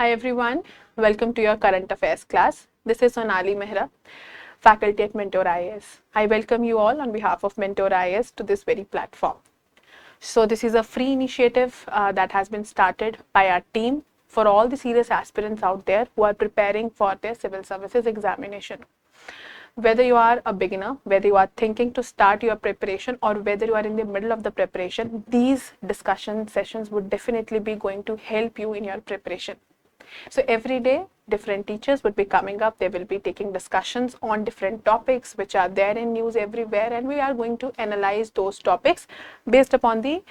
Hi everyone, welcome to your current affairs class. This is Sonali Mehra, faculty at Mentor IAS. I welcome you all on behalf of Mentor IAS to this very platform. So this is a free initiative that has been started by our team for all the serious aspirants out there who are preparing for their civil services examination. Whether you are a beginner, whether you are thinking to start your preparation, or whether you are in the middle of the preparation, these discussion sessions would definitely be going to help you in your preparation. So every day, different teachers would be coming up. They will be taking discussions on different topics which are there in news everywhere, and we are going to analyze those topics based upon the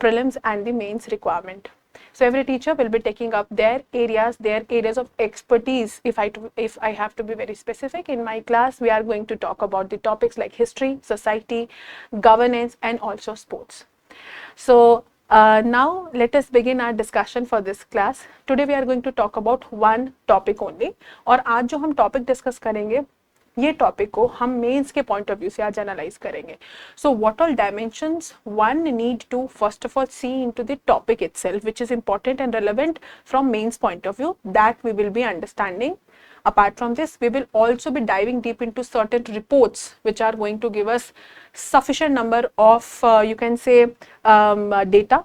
prelims and the mains requirement. So every teacher will be taking up their areas of expertise. If I have to be very specific, in my class, we are going to talk about the topics like history, society, governance, and also sports. So now let us begin our discussion for this class. Today we are going to talk about one topic only. और आज जो हम topic discuss करेंगे, ये topic को हम mains के point of view से आज एनालाइज करेंगे. So what all dimensions one need to first of all see into the topic itself which is important and relevant from mains point of view, that we will be understanding. Apart from this, we will also be diving deep into certain reports which are going to give us sufficient number of data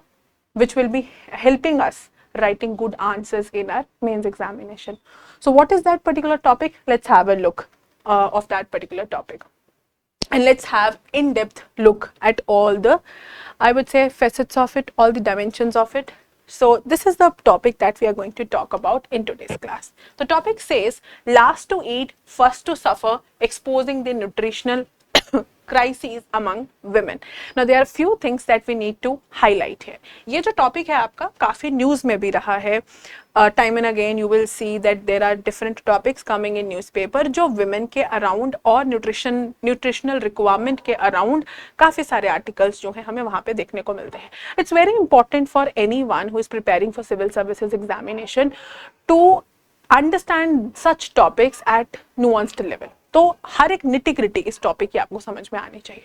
which will be helping us writing good answers in our mains examination. So what is that particular topic? Let's have a look of that particular topic, and let's have in-depth look at all the, I would say, facets of it, all the dimensions of it. So this is the topic that we are going to talk about in today's class. The topic says last to eat, first to suffer, exposing the nutritional crises among women. Now there are few things that we need to highlight here. ये जो topic है आपका काफी news में भी रहा है. Time and again you will see that there are different topics coming in newspaper जो women के around और nutritional requirement के around काफी सारे articles जो हैं हमें वहाँ पे देखने को मिलते हैं. It's very important for anyone who is preparing for civil services examination to understand such topics at nuanced level. तो हर एक निटी ग्रिटी इस टॉपिक की आपको समझ में आनी चाहिए.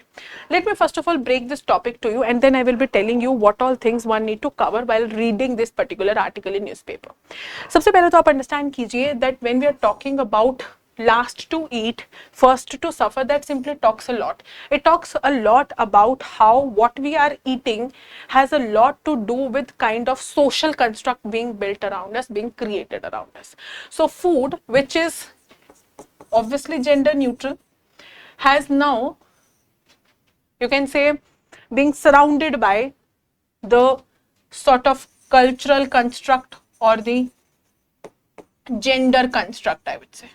Let me first of all break this topic to you and then I will be telling you what all things one need to cover while reading this particular article in newspaper. सबसे पहले तो आप understand कीजिए that when we are talking about last to eat, first to suffer, that simply talks a lot. It talks a lot about how what we are eating has a lot to do with kind of social construct being built around us, being created around us. So food, which is obviously gender neutral, has now, you can say, being surrounded by the sort of cultural construct or the gender construct, I would say.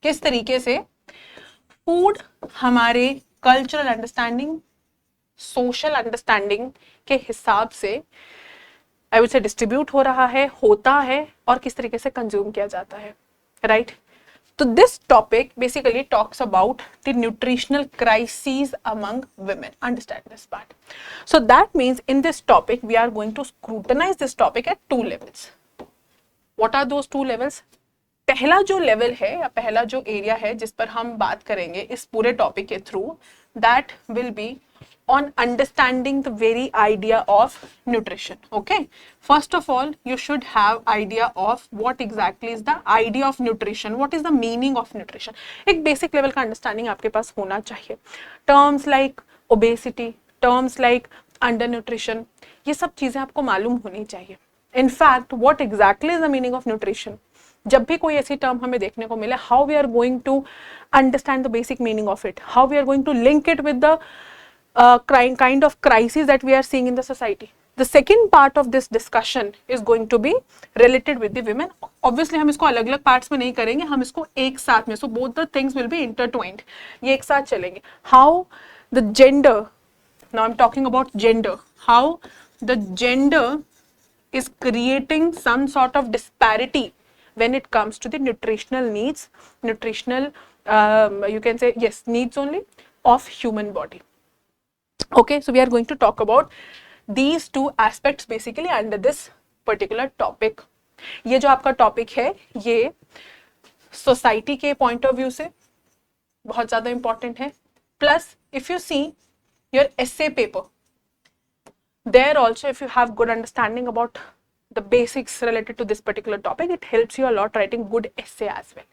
किस तरीके से food हमारे cultural understanding, social understanding के हिसाब से I would say distribute हो रहा है, होता है, और किस तरीके से कंज्यूम किया जाता है, राइट? तो this topic basically talks about the nutritional crisis among women. Understand this part. So that means in this topic we are going to scrutinize this topic at two levels. What are those two levels? पहला जो level है या पहला जो area है जिस पर हम बात करेंगे इस पूरे टॉपिक के through, that will be on understanding the very idea of nutrition. Okay, first of all you should have idea of what exactly is the idea of nutrition, what is the meaning of nutrition. एक basic level का understanding आपके पास होना चाहिए. Terms like obesity, terms like undernutrition, ये सब चीजें आपको मालूम होनी चाहिए. In fact, what exactly is the meaning of nutrition? जब भी कोई ऐसी टर्म हमें देखने को मिले, how we are going to understand the basic meaning of it, how we are going to link it with the kind of crisis that we are seeing in the society. The second part of this discussion is going to be related with the women. Obviously हम इसको अलग अलग parts में नहीं करेंगे, हम इसको एक साथ में, so both the things will be intertwined. ये एक साथ चलेंगे. How the gender, now I'm talking about gender, how the gender is creating some sort of disparity when it comes to the nutritional needs, nutritional, you can say, yes, needs only of human body. Okay, so we are going to talk about these two aspects basically under this particular topic. ये जो आपका topic है, ये society के point of view से बहुत ज़्यादा important है. Plus, if you see your essay paper, there also if you have good understanding about the basics related to this particular topic. It helps you a lot writing good essay as well.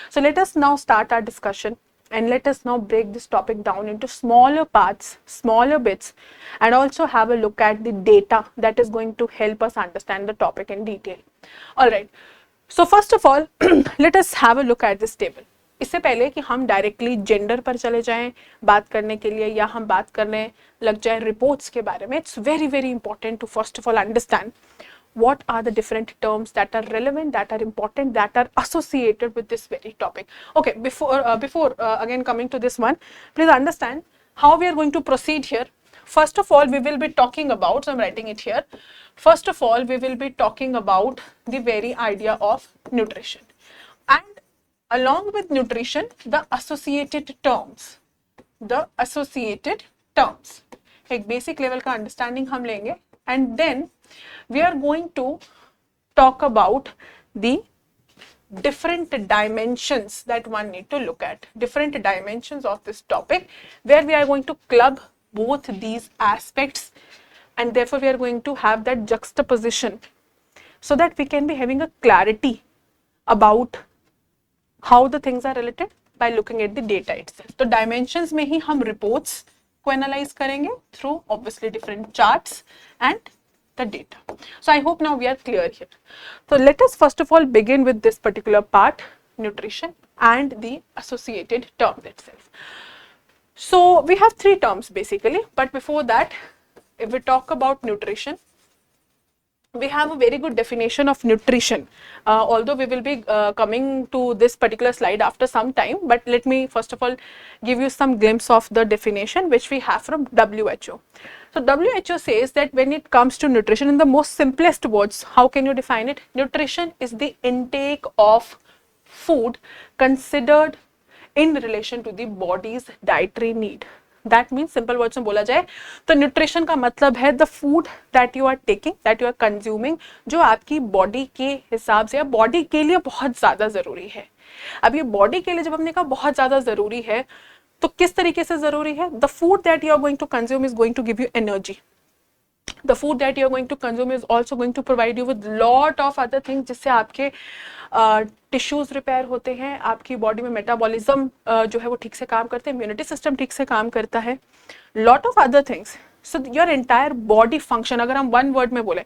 So let us now start our discussion, and let us now break this topic down into smaller parts, smaller bits, and also have a look at the data that is going to help us understand the topic in detail. All right. So first of all, let us have a look at this table. इससे पहले कि हम directly gender पर चले जाएं बात करने के लिए, या हम बात करने लग जाएं रिपोर्ट्स के बारे में, it's very very important to first of all understand what are the different terms that are relevant, that are important, that are associated with this very topic. Okay, before again coming to this one, please understand how we are going to proceed here. First of all, we will be talking about, so I'm writing it here. First of all, we will be talking about the very idea of nutrition, and along with nutrition, the associated terms. The associated terms. एक basic level का understanding हम लेंगे, and then we are going to talk about the different dimensions that one need to look at, different dimensions of this topic, where we are going to club both these aspects, and therefore we are going to have that juxtaposition so that we can be having a clarity about how the things are related by looking at the data itself. So dimensions में ही हम reports को analyze करेंगे through obviously different charts and the data. So I hope now we are clear here. So let us first of all begin with this particular part, nutrition and the associated terms itself. So we have three terms basically, but before that, if we talk about nutrition, we have a very good definition of nutrition, although we will be coming to this particular slide after some time, but let me first of all give you some glimpse of the definition which we have from WHO. So WHO says that when it comes to nutrition, in the most simplest words, how can you define it? Nutrition is the intake of food considered in relation to the body's dietary need. That means simple words में बोला जाए तो nutrition का मतलब है the food that you are taking, that you are consuming, जो आपकी body के हिसाब से या body के लिए बहुत ज़्यादा ज़रूरी है. अब ये body के लिए जब हमने कहा बहुत ज़्यादा ज़रूरी है, तो किस तरीके से ज़रूरी है? The food that you are going to consume is going to give you energy. The food that you are going to consume is also going to provide you with lot of other things, जिससे आपके tissues repair होते हैं, आपकी body में metabolism जो है वो ठीक से काम करते हैं, इम्यूनिटी सिस्टम ठीक से काम करता है, lot of other things. So your entire body function, अगर हम वन वर्ड में बोले,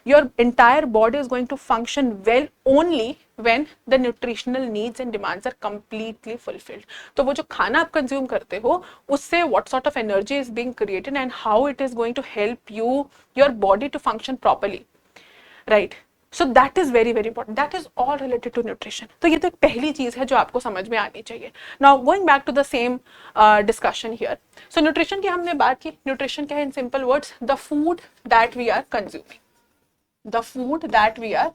your entire body is going to function well only when the nutritional needs and demands are completely fulfilled. तो वो जो खाना आप कंज्यूम करते हो, उससे what sort of energy is being created and how it is going to help you your body to function properly, right. So that is very very important. That is all related to nutrition. तो ये तो एक पहली चीज है जो आपको समझ में आनी चाहिए. Now going back to the same discussion here. So nutrition की हमने बात की. Nutrition क्या है in simple words? The food that we are consuming. The food that we are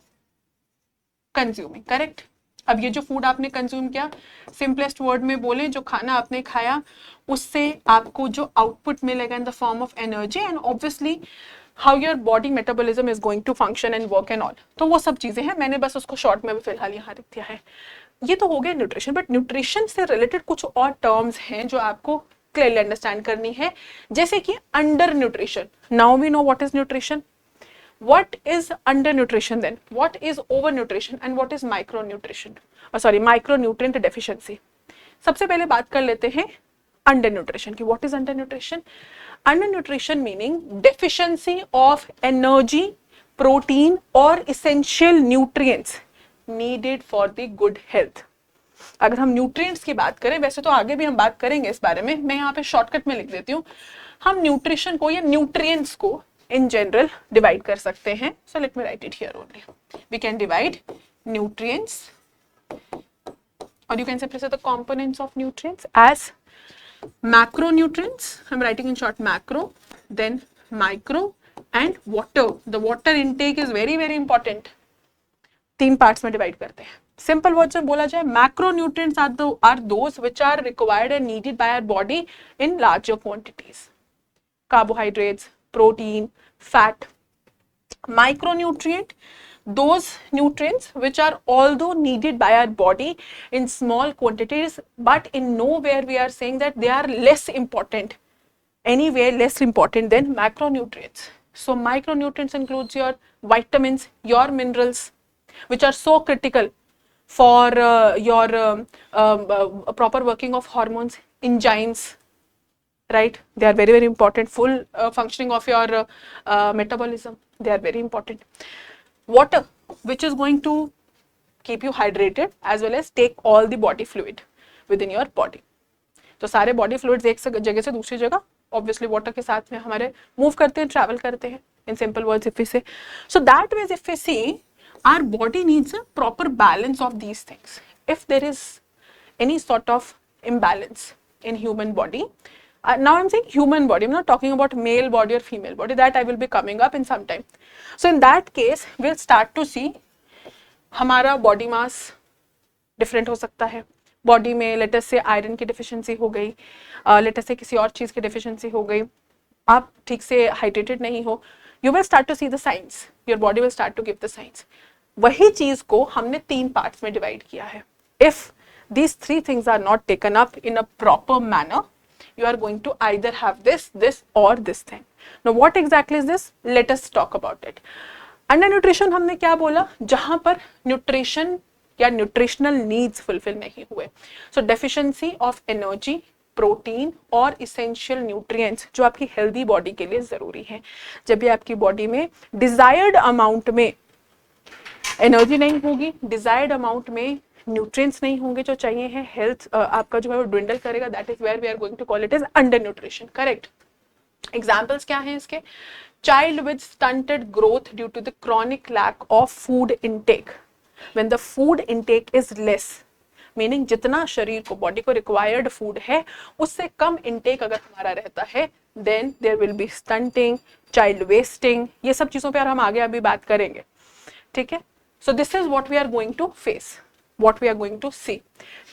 consuming. Correct? अब ये जो फूड आपने कंज्यूम किया, सिंपलेस्ट वर्ड में बोले, जो खाना आपने खाया, उससे आपको जो आउटपुट मिलेगा in the form of energy and obviously how your body metabolism is going to function and work and all. तो वो सब चीजें हैं, मैंने बस उसको शॉर्ट में भी फिलहाल यहाँ लिख दिया है. ये तो हो गया न्यूट्रिशन, बट न्यूट्रिशन से रिलेटेड कुछ और टर्म्स हैं जो आपको क्लियरली अंडरस्टैंड करनी है, जैसे कि undernutrition. Now we know what is nutrition. What is undernutrition then? What is overnutrition and what is micronutrition? Micronutrient deficiency. सबसे पहले बात कर लेते हैं undernutrition की. What is undernutrition? Undernutrition meaning deficiency of energy, protein or essential nutrients needed for the good health. अगर हम nutrients की बात करें, वैसे तो आगे भी हम बात करेंगे इस बारे में, मैं यहाँ पे शॉर्टकट में लिख देती हूँ. हम न्यूट्रिशन को या न्यूट्रिएंट्स को in general divide कर सकते हैं. So let me write it here only. We can divide nutrients, or you can simply say the components of nutrients as macronutrients. I'm writing in short macro, then micro and water. The water intake is very very important. तीन parts में divide करते हैं. Simple words में बोला जाए, macronutrients are those which are required and needed by our body in larger quantities. Carbohydrates, protein, fat. Micronutrient, those nutrients which are although needed by our body in small quantities, but in nowhere we are saying that they are less important, anywhere less important than macronutrients. So micronutrients includes your vitamins, your minerals, which are so critical for your proper working of hormones, enzymes, right? They are very, very important. Full functioning of your metabolism, they are very important. Water, which is going to keep you hydrated as well as take all the body fluid within your body. तो सारे body fluids एक जगह से दूसरी जगह obviously water के साथ में हमारे मूव करते हैं, ट्रैवल करते हैं, in simple words if we say. So that means if we see our body needs a proper balance of these things. If there is any sort of imbalance in human body, now I'm saying human body, I'm not talking about male body or female body, that I will be coming up in some time. So in that case we'll start to see हमारा body mass different हो सकता है, body में let us से iron की deficiency हो गई, let us से किसी और चीज की डिफिशिएंसी हो गई, आप ठीक से हाइड्रेटेड नहीं हो, you will start to see the signs, your body will start to give the signs. वही चीज को हमने 3 पार्ट्स में डिवाइड किया है. If these 3 things are not taken up in a proper manner, you are going to either have this or this thing. Now what exactly is this? Let us talk about it. Under nutrition हमने क्या बोला? जहां पर nutrition या nutritional needs fulfil नहीं हुए. सो deficiency of energy, protein और essential nutrients जो आपकी हेल्दी बॉडी के लिए जरूरी है. जब भी आपकी बॉडी में डिजायर्ड अमाउंट में एनर्जी नहीं होगी, डिजायर्ड अमाउंट में न्यूट्रिएंट्स नहीं होंगे जो चाहिए है, हेल्थ आपका जो है वो ड्विंडल करेगा. That is where we are going to call it as undernutrition. Correct. Examples क्या हैं इसके? Child with stunted growth due to the chronic lack of food intake. When the food intake is less, meaning जितना शरीर को body को required food है उससे कम intake अगर हमारा रहता है, then there will be stunting, child wasting. ये सब चीजों पे हम आगे अभी बात करेंगे, ठीक है. So this is what we are going to face, what we are going to see.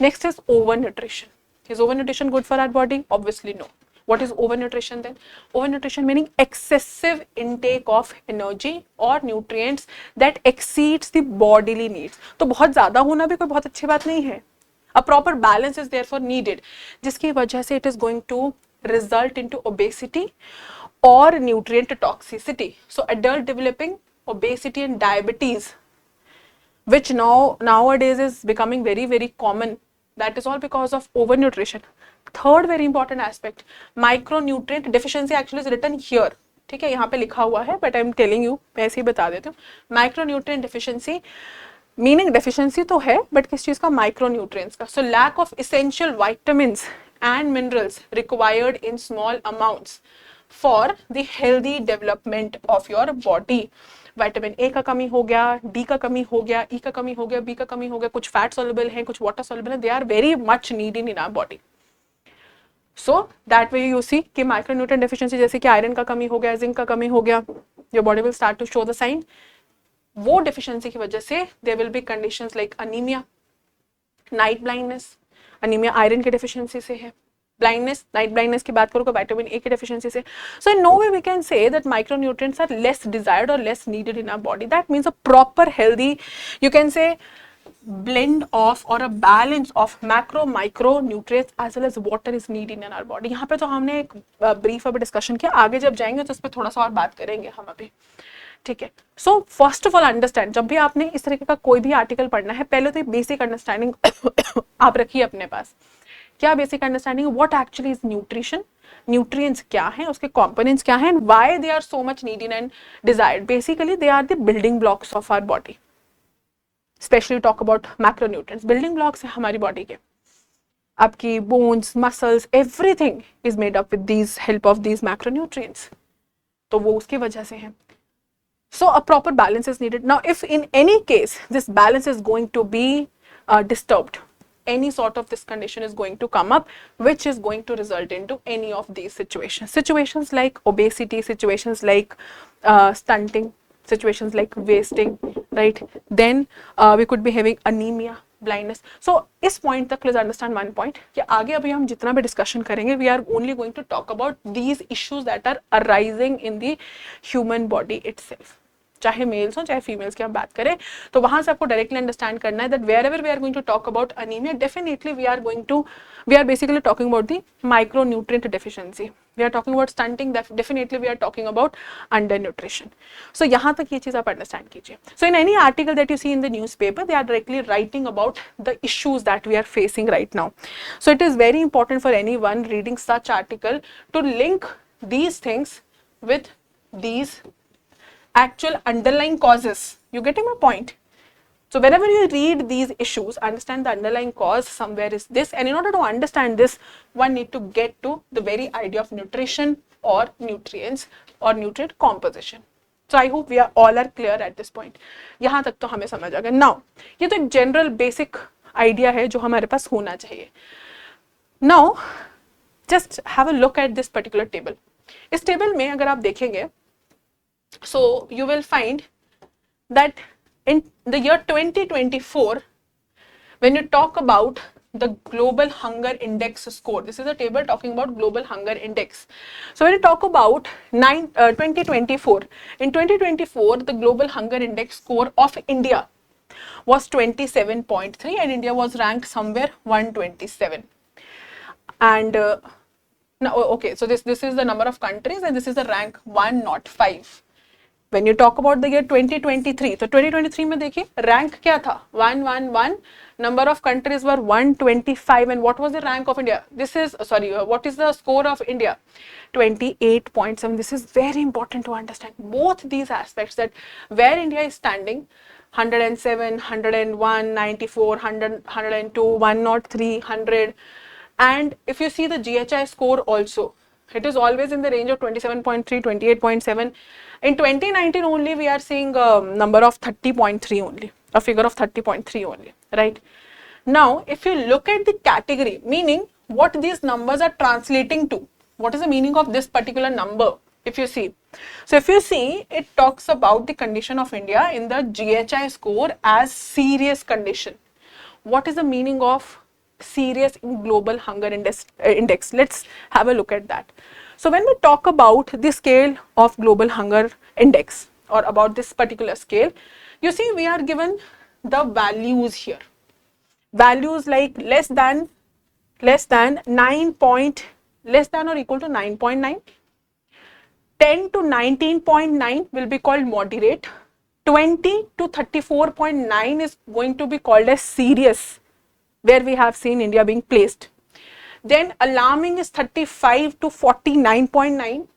Next is overnutrition. Is overnutrition good for our body? Obviously no. What is overnutrition then? Overnutrition meaning excessive intake of energy or nutrients that exceeds the bodily needs. तो बहुत ज्यादा होना भी कोई बहुत अच्छी बात नहीं है. A proper balance is therefore needed, जिसकी वजह से it is going to result into obesity or nutrient toxicity. So adult developing obesity and diabetes, which nowadays is becoming very, very common. That is all because of overnutrition. Third very important aspect, micronutrient deficiency actually is written here. ठीक है, यहाँ पे लिखा हुआ है, but I am telling you, मैं ऐसे ही बता देती हूँ. Micronutrient deficiency meaning deficiency तो है, but किस चीज का? Micronutrients का. So lack of essential vitamins and minerals required in small amounts for the healthy development of your body. Vitamin A का कमी हो गया, डी का कमी हो गया, ई का कमी हो गया, बी का कमी हो गया, कुछ फैट सॉल्युबल है, कुछ वाटर सॉल्युबल है. They are very much needed in our body. So that way you see कि माइक्रोन्यूट्रिएंट डेफिशिएंसी जैसे कि आयरन का कमी हो गया, जिंक का कमी हो गया, your body will start to show the sign. वो डेफिशिएंसी की वजह से there will be conditions like anaemia, night blindness. Anaemia iron की डेफिशिएंसी से है. ब्लाइंडनेस, नाइट ब्लाइंडनेस की बात करो तो विटामिन ए की डेफिशिएंसी से. So in no way we can say that micronutrients are less desired और less needed in our body. That means a proper healthy, you can say blend of or a balance of macro micro nutrients as well as water is needed in our body. यहाँ पे तो हमने एक brief अभी discussion किया, आगे जब जाएंगे तो इस पे थोड़ा सा और बात करेंगे हम अभी, ठीक है. So first of all understand, जब भी आपने इस तरीके का कोई भी आर्टिकल पढ़ना है, पहले तो बेसिक अंडरस्टैंडिंग आप रखिए अपने पास. क्या basic understanding? What actually is nutrition, nutrients क्या हैं, उसके कंपोनेंट्स क्या हैं, why they are so much needed and desired. Basically they are the building blocks of our body. Especially talk about macronutrients, building blocks है हमारी body के. आपकी bones, muscles, everything is made up with these help of these macronutrients. तो वो उसकी वजह से है. So a proper balance is needed. Now if in any case this balance is going to be disturbed, any sort of this condition is going to come up which is going to result into any of these situations like obesity, situations like stunting, situations like wasting, right? Then we could be having anemia, blindness. So इस point तक please understand one point कि आगे अभी हम जितना भी discussion करेंगे we are only going to talk about these issues that are arising in the human body itself. चाहे मेल्स हो चाहे फीमेल्स की हम बात करें तो वहां से आपको डायरेक्टली अंडरस्टैंड करना है that wherever we are going to talk about anaemia, definitely we are basically talking about the micronutrient deficiency. we are talking about stunting, definitely we are talking about undernutrition. So यहाँ तक ये चीज़ आप understand कीजिए. So in any article that you see in the newspaper, they are directly writing about the issues that we are facing right now. So it is very important for anyone reading such article to link these things with these actual underlying causes. You getting my point? So whenever you read these issues, understand the underlying cause somewhere is this, and in order to understand this, one need to get to the very idea of nutrition or nutrients or nutrient composition. So I hope we are all are clear at this point. यहाँ तक तो हमें समझ आ गया. Now ये तो एक general basic idea है जो हमारे पास होना चाहिए. Now just have a look at this particular table. इस table में अगर आप देखेंगे, so you will find that in the year 2024, when you talk about the global hunger index score, this is a table talking about global hunger index. So when you talk about 2024, in 2024 the global hunger index score of India was 27.3 and India was ranked somewhere 127. And now, okay, so this is the number of countries and this is the rank 1, not 5. When you talk about the year 2023, तो 2023 में देखिए rank क्या था? 111, number of countries were 125, and what was the rank of India? This is sorry, what is the score of India? 28.7. This is very important to understand both these aspects, that where India is standing, 107, 101, 94, 100, 102, 103, 100, and if you see the GHI score also, it is always in the range of 27.3, 28.7. In 2019 only we are seeing a number of 30.3 only, a figure of 30.3 only, right? Now, if you look at the category, meaning what these numbers are translating to, what is the meaning of this particular number, if you see. So, if you see, it talks about the condition of India in the GHI score as serious condition. What is the meaning of serious in global hunger index? Let's have a look at that. So when we talk about the scale of global hunger index or about this particular scale, you see we are given the values here. Values like less than 9 point, less than or equal to 9.9, 10 to 19.9 will be called moderate, 20 to 34.9 is going to be called as serious, where we have seen India being placed. Then alarming is 35 to 49.9,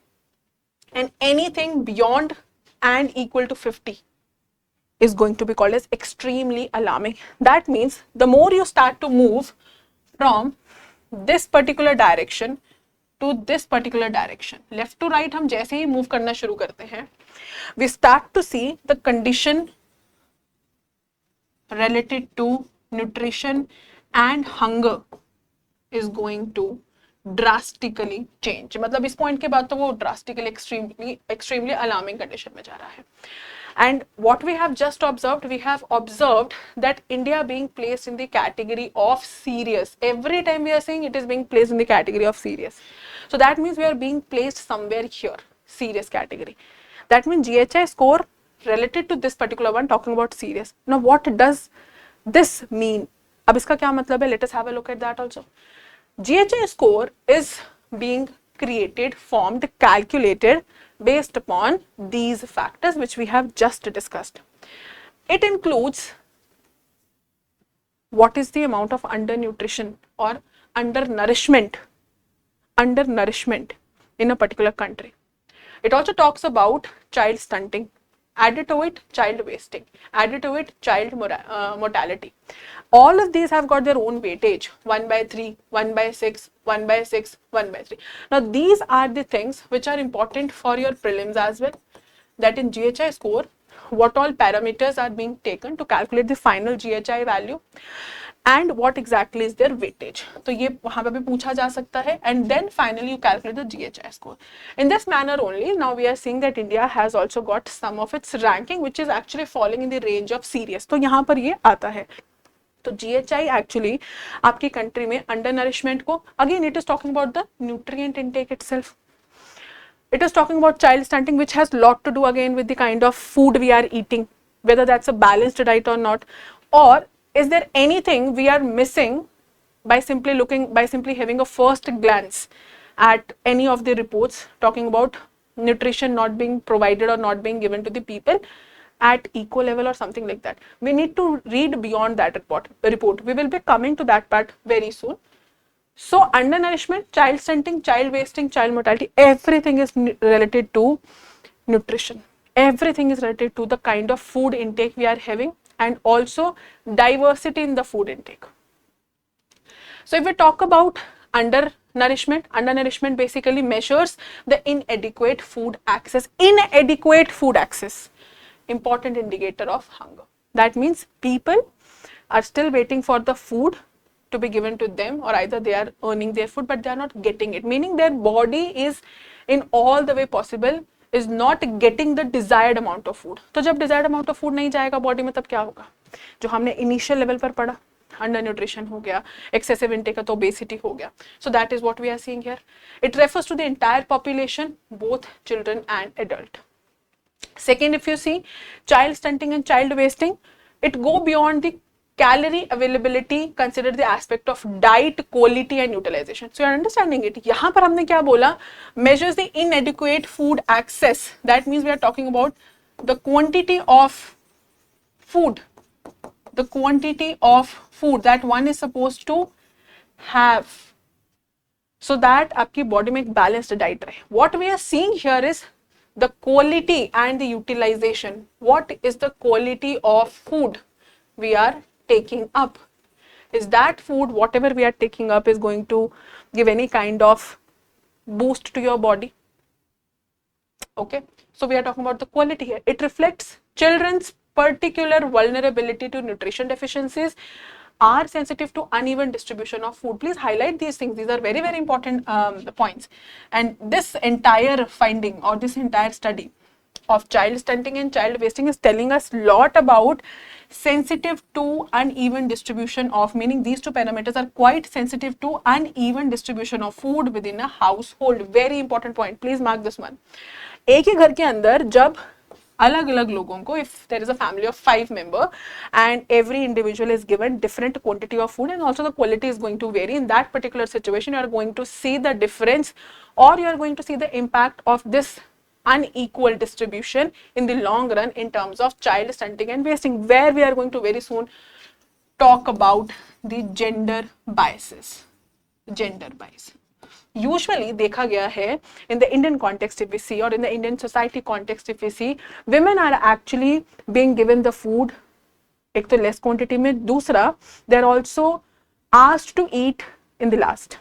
and anything beyond and equal to 50 is going to be called as extremely alarming. That means the more you start to move from this particular direction to this particular direction, left to right, हम जैसे ही move करना शुरू करते हैं, we start to see the condition related to nutrition and hunger is going to drastically change. मतलब इस point के बाद तो वो drastically extremely alarming condition में जा रहा है. And what we have just observed, we have observed that India being placed in the category of serious. Every time we are saying it is being placed in the category of serious. So that means we are being placed somewhere here, serious category. That means GHI score related to this particular one talking about serious. Now what does this mean? अब इसका क्या मतलब है? Let us have a look at that also. GHI score is being created, formed, calculated based upon these factors which we have just discussed. It includes what is the amount of undernutrition or undernourishment in a particular country. It also talks about child stunting, added to it child wasting, added to it child mortality. All of these have got their own weightage, 1/3, 1/6, 1/6, 1/3. Now these are the things which are important for your prelims as well, that in GHI score what all parameters are being taken to calculate the final GHI value and what exactly is their weightage. तो ये वहाँ पे भी पूछा जा सकता है, and then finally you calculate the GHI score. In this manner only, now we are seeing that India has also got some of its ranking which is actually falling in the range of serious. तो यहाँ पर ये आता है. तो GHI actually आपकी country में undernourishment को, again it is talking about the nutrient intake itself. It is talking about child stunting, which has lot to do again with the kind of food we are eating, whether that's a balanced diet or not, or is there anything we are missing by simply having a first glance, at any of the reports talking about nutrition not being provided or not being given to the people at equal level or something like that. We need to read beyond that report. We will be coming to that part very soon. So undernourishment, child stunting, child wasting, child mortality, everything is related to nutrition. Everything is related to the kind of food intake we are having and also diversity in the food intake. So if we talk about undernourishment basically measures the inadequate food access. Inadequate food access, important indicator of hunger. That means people are still waiting for the food to be given to them, or either they are earning their food but they are not getting it, meaning their body is in all the way possible is not getting the desired amount of food. तो जब desired amount of food नहीं जाएगा body में तब क्या होगा, जो हमने इनिशियल लेवल पर पढ़ा, अंडर न्यूट्रिशन हो गया, एक्सेसिव इंटेक तो ओबेसिटी हो गया. So that is what we are seeing here. It refers to the entire population, both children and adult. Second, if you see child stunting and child wasting, it go beyond the calorie availability, consider the aspect of diet quality and utilization. So you are understanding it. यहाँ पर हमने क्या बोला, measures the inadequate food access. That means we are talking about the quantity of food, the quantity of food that one is supposed to have, so that आपकी body में एक balanced diet रहे. What we are seeing here is the quality and the utilization. What is the quality of food we are taking up? Is that food, whatever we are taking up, is going to give any kind of boost to your body? Okay, so we are talking about the quality here. It reflects children's particular vulnerability to nutrition deficiencies, are sensitive to uneven distribution of food. Please highlight these things. These are very, very important points. And this entire finding or this entire study of child stunting and child wasting is telling us a lot about sensitive to uneven distribution of, meaning these two parameters are quite sensitive to uneven distribution of food within a household. Very important point. Please mark this one. एक ही घर के अंदर जब अलग अलग लोगों को, if there is a family of 5 members and every individual is given different quantity of food and also the quality is going to vary, in that particular situation you are going to see the difference, or you are going to see the impact of this unequal distribution in the long run in terms of child stunting and wasting, where we are going to very soon talk about the gender biases. Gender bias. Usually देखा गया है in the Indian context, if we see, or in the Indian society context if we see, women are actually being given the food एक तो less quantity में, दूसरा they are also asked to eat in the last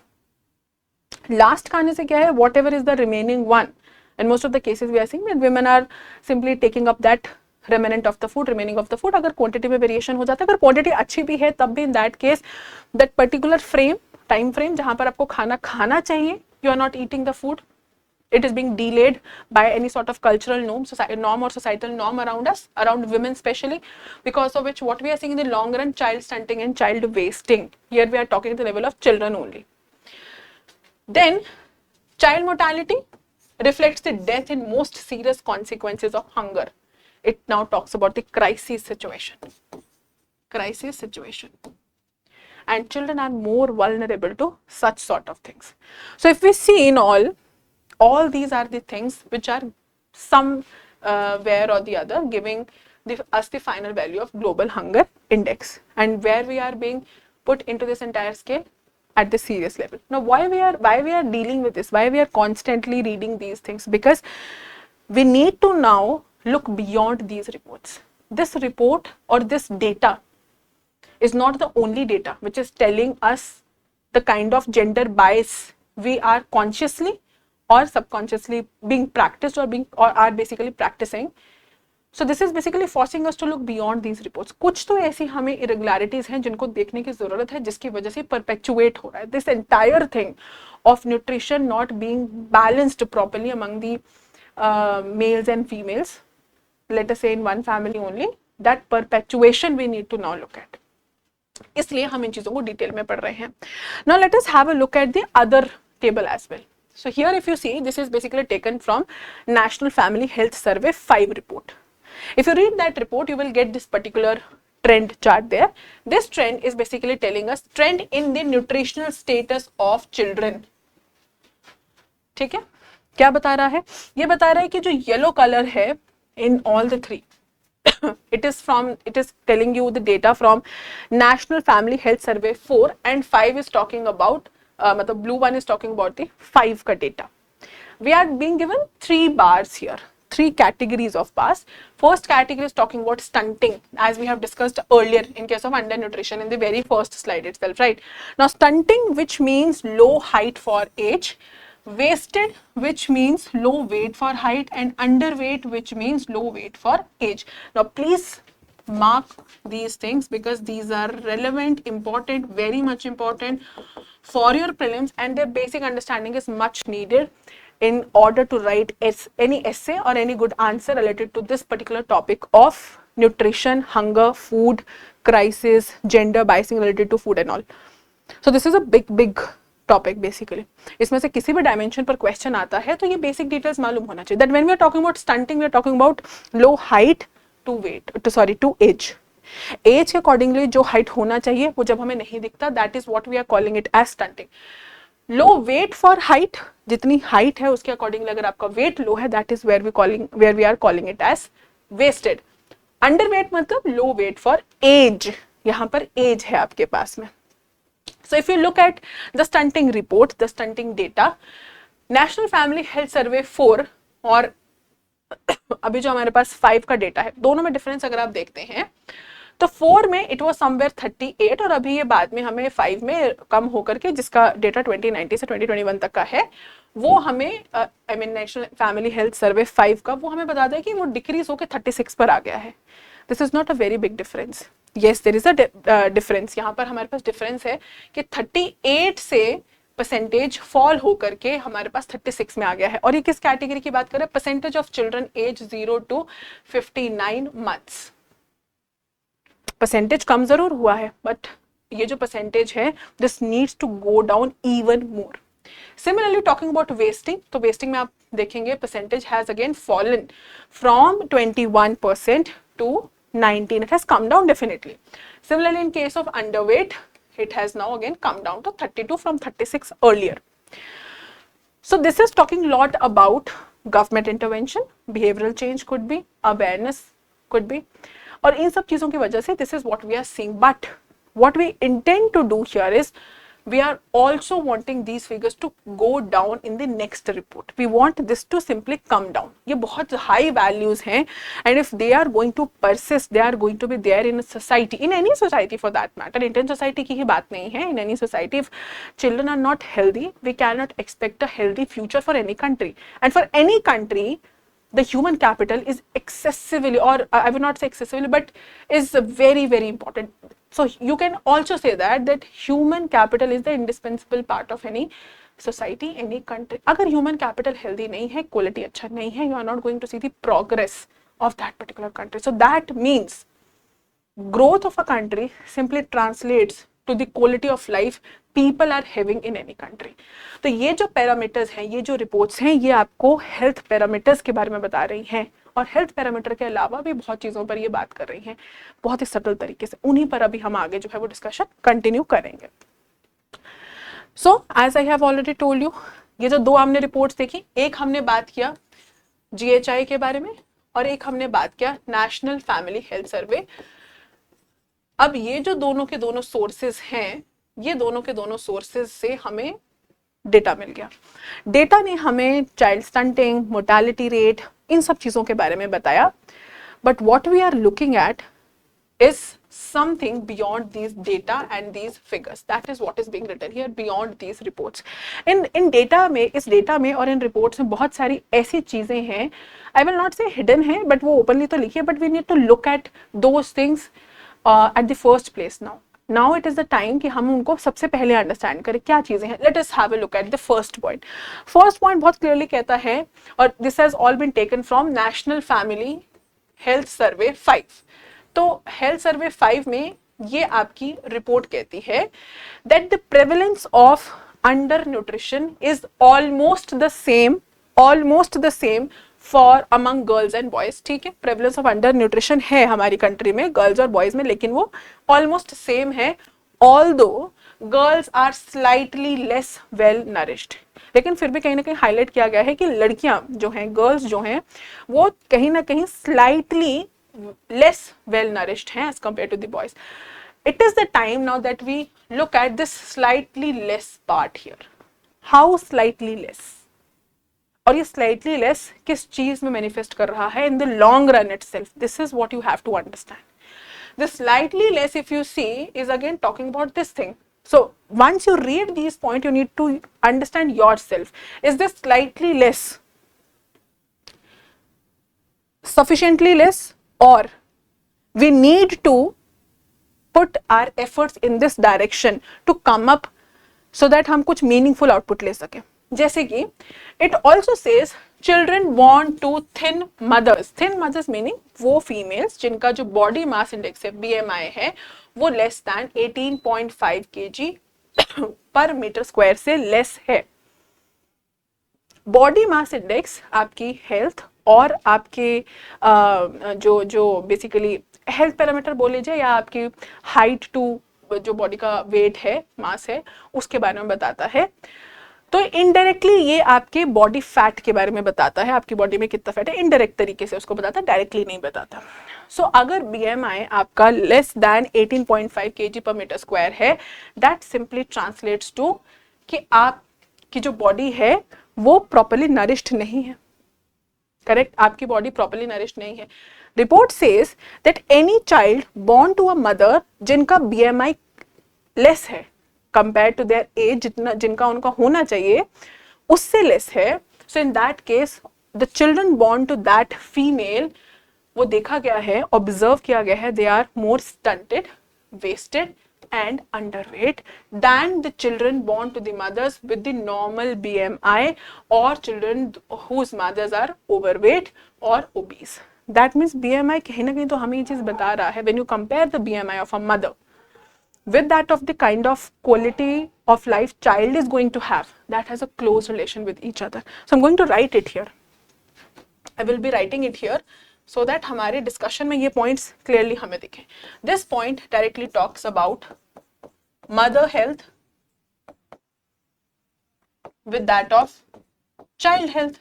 खाने से क्या है, whatever is the remaining one, and most of the cases we are seeing that women are simply taking up that remaining of the food. अगर quantity में variation हो जाता है, अगर quantity अच्छी भी है तब भी in that case that particular time frame जहां पर आपको खाना चाहिए, you are not eating the food. It is being delayed by any sort of cultural norm or societal norm around us, around women especially, because of which what we are seeing in the long run, child stunting and child wasting. Here we are talking at the level of children only. Then child mortality reflects the death in most serious consequences of hunger. It now talks about the crisis situation. And children are more vulnerable to such sort of things. So if we see in all these are the things which are some where or the other giving us the final value of global hunger index, and where we are being put into this entire scale at the serious level. Now why we are dealing with this, why we are constantly reading these things, because we need to now look beyond these reports. This report or this data is not the only data which is telling us the kind of gender bias we are consciously or subconsciously being practiced or are basically practicing. So this is basically forcing us to look beyond these reports. कुछ तो ऐसी हमें irregularities हैं जिनको देखने की जरूरत है, जिसकी वजह से perpetuate हो रहा है. This entire thing of nutrition not being balanced properly among the males and females, let us say in one family only, that perpetuation we need to now look at. इसलिए हम इन चीजों को डिटेल में पढ़ रहे हैं. Now let us have a look at the other table as well. So here if you see, this is basically taken from National Family Health Survey 5 report. If you read that report, you will get this particular trend chart there. This trend is basically telling us trend in the nutritional status of children. ठीक है, क्या बता रहा है, ये बता रहा है कि जो येलो कलर है in all the three, it is telling you the data from National Family Health Survey 4 and 5 is talking about मतलब blue one is talking about the 5 का data. We are being given 3 bars here, 3 categories of bars. First category is talking about stunting, as we have discussed earlier in case of undernutrition in the very first slide itself, right? Now stunting, which means low height for age, wasted, which means low weight for height, and underweight, which means low weight for age. Now please mark these things because these are relevant, important, very much important for your prelims, and their basic understanding is much needed in order to write any essay or any good answer related to this particular topic of nutrition, hunger, food, crisis, gender biasing related to food and all. So this is a big topic basically, इसमें से किसी भी dimension पर question आता है तो ये basic details मालूम होना चाहिए, that when we are talking about stunting we are talking about low height to weight, to age, age के अकॉर्डिंगली जो हाइट होना चाहिए वो जब हमें नहीं दिखता, that is what we are calling it as stunting. Low weight for height, जितनी हाइट है उसके अकॉर्डिंगली अगर आपका वेट लो है, that is where we are calling it as wasted. Underweight मतलब लो वेट फॉर एज, यहां पर as है आपके पास में. So if you look at the stunting report, the stunting data, National Family Health Survey 4 और अभी जो हमारे पास 5 का डेटा है, दोनों में डिफरेंस अगर आप देखते हैं तो 4 में इट वाज समवेयर 38 और अभी ये बाद में हमें 5 में कम होकर के, जिसका डेटा 2019 से 2021 तक का है, वो हमें I mean national family health survey 5 का वो हमें बताता है कि वो डिक्रीज होकर 36 पर आ गया है. This is not a very big difference. Yes there is a difference, यहाँ पर हमारे पास डिफरेंस है कि 38 से परसेंटेज फॉल होकर के हमारे पास 36 में आ गया है. और ये किस कैटेगरी की बात कर रहे हैं, percentage of children age 0 to 59 months. Percentage कम जरूर हुआ है बट ये जो परसेंटेज है this needs to go down even more. Similarly talking about wasting, तो वेस्टिंग में आप देखेंगे percentage has again fallen from 21% to 19. It has come down definitely. Similarly, in case of underweight, it has now again come down to 32 from 36 earlier. So this is talking a lot about government intervention, behavioral change could be, awareness could be, और इन सब चीजों की वजह से this is what we are seeing. But what we intend to do here is we are also wanting these figures to go down in the next report. We want this to simply come down. ये बहुत high values हैं and if they are going to persist, they are going to be there in a society, in any society for that matter. Indian society की ही बात नहीं है. In any society, if children are not healthy, we cannot expect a healthy future for any country. And for any country, the human capital is excessively, or I would not say excessively, but is very, very important. So you can also say that human capital is the indispensable part of any society, any country. अगर human capital healthy नहीं है, quality अच्छा नहीं है, you are not going to see the progress of that particular country. So that means growth of a country simply translates to the quality of life people are having in any country. तो ये जो parameters हैं, ये जो reports हैं, ये आपको health parameters के बारे में बता रही हैं और हेल्थ पैरामीटर के अलावा भी बहुत चीज़ों पर ये बात कर रही हैं बहुत ही सटल तरीके से. उन्हीं पर अभी हम आगे जो है वो डिस्कशन कंटिन्यू करेंगे. So as I have already told you, ये जो 2 हमने रिपोर्ट्स देखी, एक हमने बात किया GHI के बारे में और एक हमने बात किया नेशनल फैमिली हेल्थ सर्वे. अब ये जो दोनों के दोनों सोर्सेज हैं, ये दोनों के दोनों सोर्सेज से हमें डेटा मिल गया. डेटा ने हमें चाइल्ड स्टंटिंग, मोर्टेलिटी रेट, इन सब चीजों के बारे में बताया. But what we are looking at is something beyond these data and these figures. That is what is being written here beyond these reports. इन डेटा में, इस डेटा में और इन रिपोर्ट्स में बहुत सारी ऐसी चीजें हैं, I will not say hidden है बट वो ओपनली तो लिखी है, but we need to look at those things at the first place. Now it is the time कि हम उनको सबसे पहले अंडरस्टैंड करें क्या चीजें हैं. Let us have a look at the first point. First point बहुत क्लियरली कहता है, और this has all been taken from national family health survey 5. तो हेल्थ सर्वे 5 में ये आपकी रिपोर्ट कहती है that the prevalence of under nutrition is almost the same for among girls and boys. ठीक है, प्रेवलेंस ऑफ अंडर न्यूट्रिशन है हमारी कंट्री में गर्ल्स और बॉयज में, लेकिन वो ऑलमोस्ट सेम है. Although girls are slightly less well nourished, लेकिन फिर भी कहीं ना कहीं हाईलाइट किया गया है कि लड़कियां जो हैं, गर्ल्स जो हैं, वो कहीं ना कहीं स्लाइटली लेस वेल नरिश्ड हैं as compare to the boys. It is the time now that we look at this slightly less part here. How slightly less? और ये slightly less किस चीज में manifest कर रहा है in the long run itself? This is what you have to understand. The slightly less, if you see, is again talking about this thing. So once you read these points, you need to understand yourself. Is this slightly less sufficiently less, or we need to put our efforts in this direction to come up so that हम कुछ meaningful output ले सकें. जैसे कि it also says children born to thin mothers meaning वो females जिनका जो body mass index है, BMI है, वो less than 18.5 kg पर मीटर स्क्वायर से लेस है. बॉडी मास इंडेक्स आपकी हेल्थ और आपके जो बेसिकली हेल्थ पैरामीटर बोल लीजिए या आपकी हाइट टू जो बॉडी का वेट है, मास है, उसके बारे में बताता है. तो इनडायरेक्टली ये आपके बॉडी फैट के बारे में बताता है, आपकी बॉडी में कितना फैट है, इनडायरेक्ट तरीके से उसको बताता है, डायरेक्टली नहीं बताता. सो अगर BMI आपका लेस दैन 18.5 kg पर मीटर स्क्वायर है, दैट सिंपली ट्रांसलेट्स टू कि आपकी जो बॉडी है वो प्रॉपर्ली नरिश्ड नहीं है. करेक्ट, आपकी बॉडी प्रॉपर्ली नरिश्ड नहीं है. Report says that any child born to a mother जिनका BMI लेस है कंपेयर टू देयर एज, जितना जिनका उनका होना चाहिए उससे लेस है, so in that case the children born to that female, वो देखा गया है, ऑब्जर्व किया गया है, they are more stunted, wasted and underweight than the children born to the mothers with the normal BMI or children whose mothers are overweight or obese. That means BMI कहीं ना कहीं तो हमें ये चीज बता रहा है, when you compare the BMI of a mother with that of the kind of quality of life child is going to have, that has a close relation with each other. So I'm going to write it here. I will be writing it here so that हमारे discussion में ये points clearly हमें दिखे. This point directly talks about mother health with that of child health.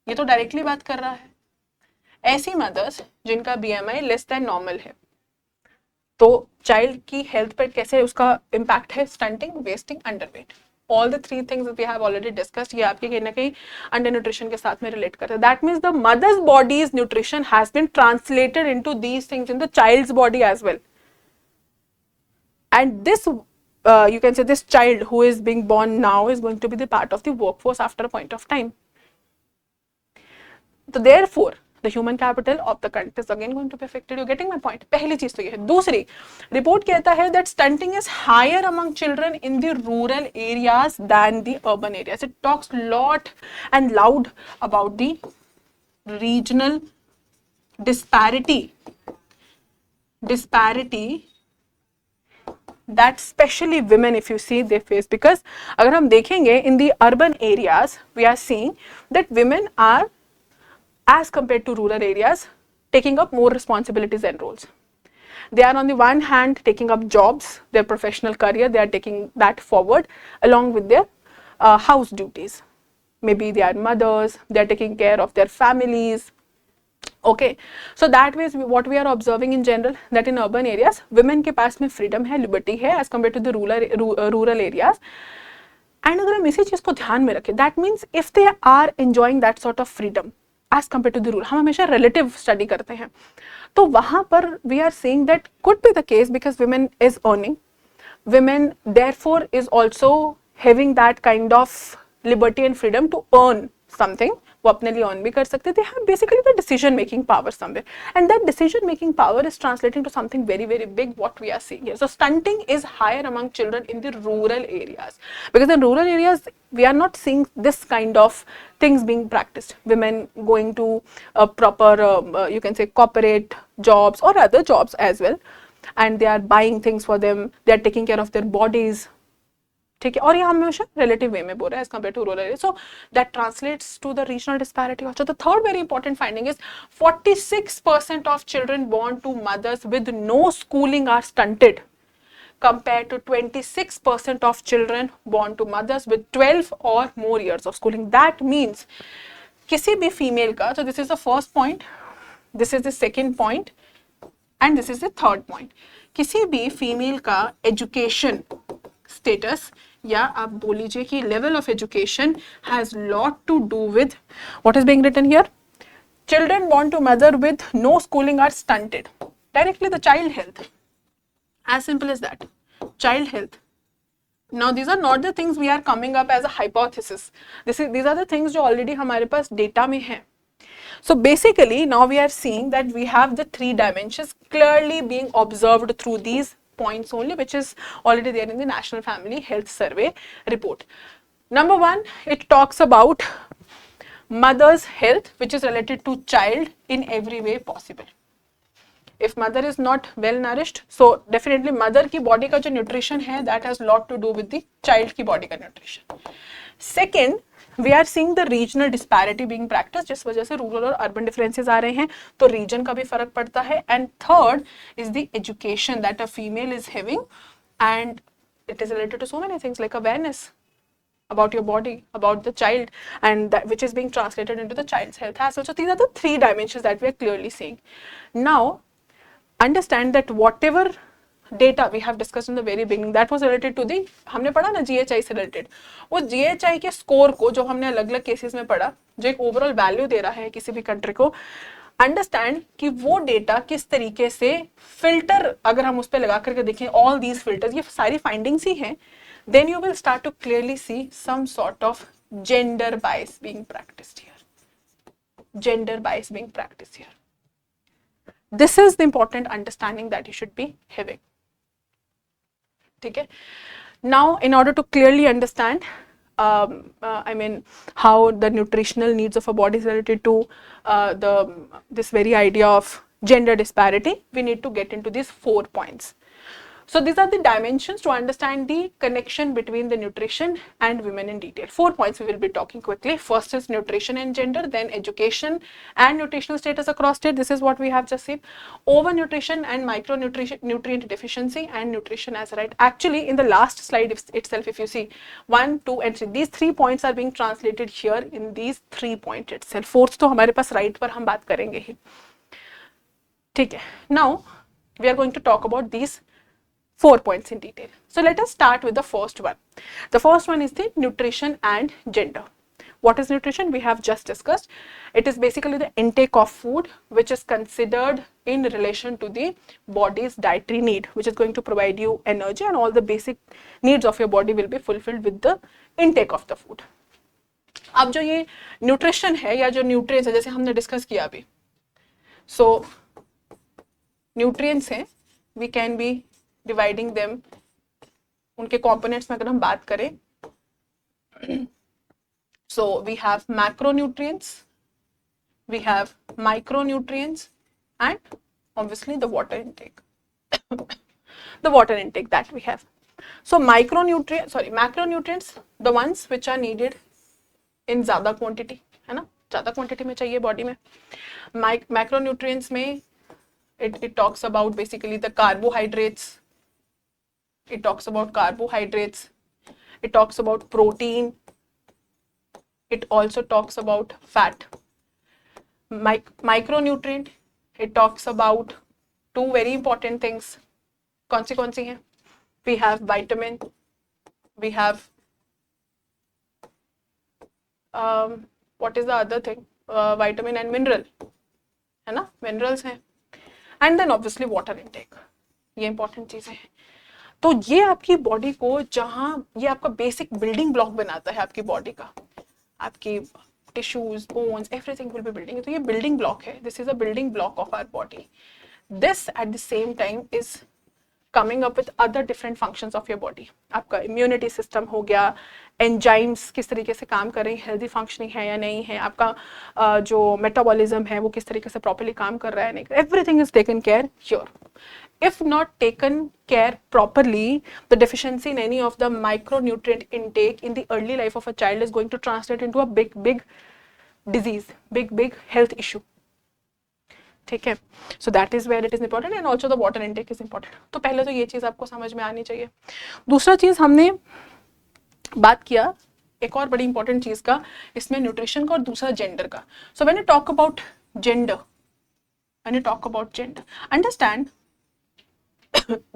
ये तो directly बात कर रहा है. ऐसी मदर्स जिनका BMI लेस देन नॉर्मल है, तो चाइल्ड की हेल्थ पर कैसे उसका इम्पैक्ट है, stunting, wasting, underweight. All the three things that we have already discussed, ये आपके कहीं ना कहीं अंडर न्यूट्रिशन के साथ में रिलेट करते हैं. That means the mother's body's nutrition has been translated into these things in the child's body as well. And this, you can say this child who is being born now is going to be the part of the workforce after a point of time. So therefore, the human capital of the country is again going to be affected. You're getting my point? पहली चीज तो ये है. दूसरी, report कहता है that stunting is higher among children in the rural areas than the urban areas. It talks lot and loud about the regional disparity that especially women, if you see, they face. Because अगर हम देखेंगे in the urban areas, we are seeing that women are, as compared to rural areas, taking up more responsibilities and roles. They are on the one hand taking up jobs, their professional career, they are taking that forward along with their house duties. Maybe they are mothers, they are taking care of their families. Okay, so that way what we are observing in general, that in urban areas women के पास में freedom है, liberty है as compared to the rural areas. And अगर हम इसी चीज को ध्यान में रखें, that means if they are enjoying that sort of freedom as compared to the rural, हम हमेशा relative study करते हैं, तो वहां पर we are seeing that could be the case because women is earning, women therefore is also having that kind of liberty and freedom to earn something. वो अपने लिए earn भी कर सकते. They have basically the decision making power somewhere, and that decision making power is translating to something very very big, what we are seeing here. So stunting is higher among children in the rural areas, because in rural areas we are not seeing this kind of things being practiced. Women going to proper you can say corporate jobs or other jobs as well, and they are buying things for them, they are taking care of their bodies. ठीक है, और ये हमेशा relative वे में बोल रहा है as compare to rural area. So that translates to the regional disparity also. The third very important finding is 46% of children born to mothers with no schooling are stunted compared to 26% of children born to mothers with 12 or more years of schooling. That means किसी भी female का, so this is the first point, this is the second point, and this is the third point. किसी भी female का education status या आप बोल लीजिए कि level of education has lot to do with what is being written here. Children born to mother with no schooling are stunted. Directly the child health. As simple as that. Child health. Now these are not the things we are coming up as a hypothesis. These are the things जो already हमारे पास data में है. So basically now we are seeing that we have the three dimensions clearly being observed through these points only, which is already there in the National Family Health Survey report. Number one, it talks about mother's health, which is related to child in every way possible. If mother is not well nourished, so definitely mother की body का जो nutrition है, that has lot to do with the child की body का nutrition. Second, we are seeing the regional disparity being practiced, जिस वजह से rural और urban differences आ रहे हैं, तो region का भी फर्क पड़ता है. And third is the education that a female is having, and it is related to so many things like awareness about your body, about the child, and that which is being translated into the child's health as well. So these are the three dimensions that we are clearly seeing. Now, understand that whatever data we have discussed in the very beginning, that was related to the, हमने पढ़ा ना GHI से related, वो GHI के score को जो हमने अलग अलग cases में पढ़ा, जो एक overall value दे रहा है किसी भी country को, understand कि वो data किस तरीके से filter अगर हम उस पे लगा करके देखें, all these filters, ये सारी findings ही हैं, then you will start to clearly see some sort of gender bias being practiced here. Gender bias being practiced here. This is the important understanding that you should be having. Okay. Now, in order to clearly understand, I mean, how the nutritional needs of a body is related to this very idea of gender disparity, we need to get into these 4 points. So these are the dimensions to understand the connection between the nutrition and women in detail. 4 points we will be talking quickly. First is nutrition and gender, then education and nutritional status across state. This is what we have just seen. Overnutrition and micronutrient deficiency and nutrition as right. Actually, in the last slide itself, if you see 1, 2 and 3, these 3 points are being translated here in these 3 points itself. Fourth तो हमारे पास right पर हम बात करेंगे ही. ठीक है. Now we are going to talk about these 4 points in detail. So let us start with the first one. The first one is the nutrition and gender. What is nutrition? We have just discussed. It is basically the intake of food which is considered in relation to the body's dietary need, which is going to provide you energy, and all the basic needs of your body will be fulfilled with the intake of the food. अब जो ये nutrition है या जो nutrients है, जैसे हमने discuss किया अभी, so nutrients हैं, we can be dividing them, उनके components में अगर हम बात करें, so we have macronutrients, we have micronutrients, and obviously the water intake. The water intake that we have. So macronutrients, the ones which are needed in ज़्यादा quantity, है ना, ज़्यादा quantity में चाहिए body में. Macronutrients में it talks about basically the carbohydrates. It talks about carbohydrates, it talks about protein, it also talks about fat. Micronutrient, it talks about 2 very important things. कौन सी हैं? We have vitamin, we have what is the other thing? Vitamin and mineral, है ना, minerals हैं, and then obviously water intake. ये important चीजें हैं. तो ये आपकी बॉडी को, जहां ये आपका बेसिक बिल्डिंग ब्लॉक बनाता है आपकी बॉडी का, आपकी tissues, bones, everything will be building. तो ये बिल्डिंग ब्लॉक है. This is a building block of our body. This at the same time is coming up with other different functions of your body. आपका immunity system हो गया, enzymes किस तरीके से काम कर रही हैं, हेल्दी फंक्शनिंग है या नहीं है, आपका जो मेटाबॉलिज्म है वो किस तरीके से प्रॉपर्ली काम कर रहा है नहीं, everything is taken care here. If not taken care properly, the deficiency in any of the micronutrient intake in the early life of a child is going to translate into a big disease, big health issue. ठीक है, so that is where it is important and also the water intake is important. तो पहले तो ये चीज आपको समझ में आनी चाहिए। दूसरा चीज हमने बात किया एक और बड़ी इंपॉर्टेंट चीज का इसमें, न्यूट्रिशन का और दूसरा जेंडर का। सो when you talk about gender, when you talk about gender, understand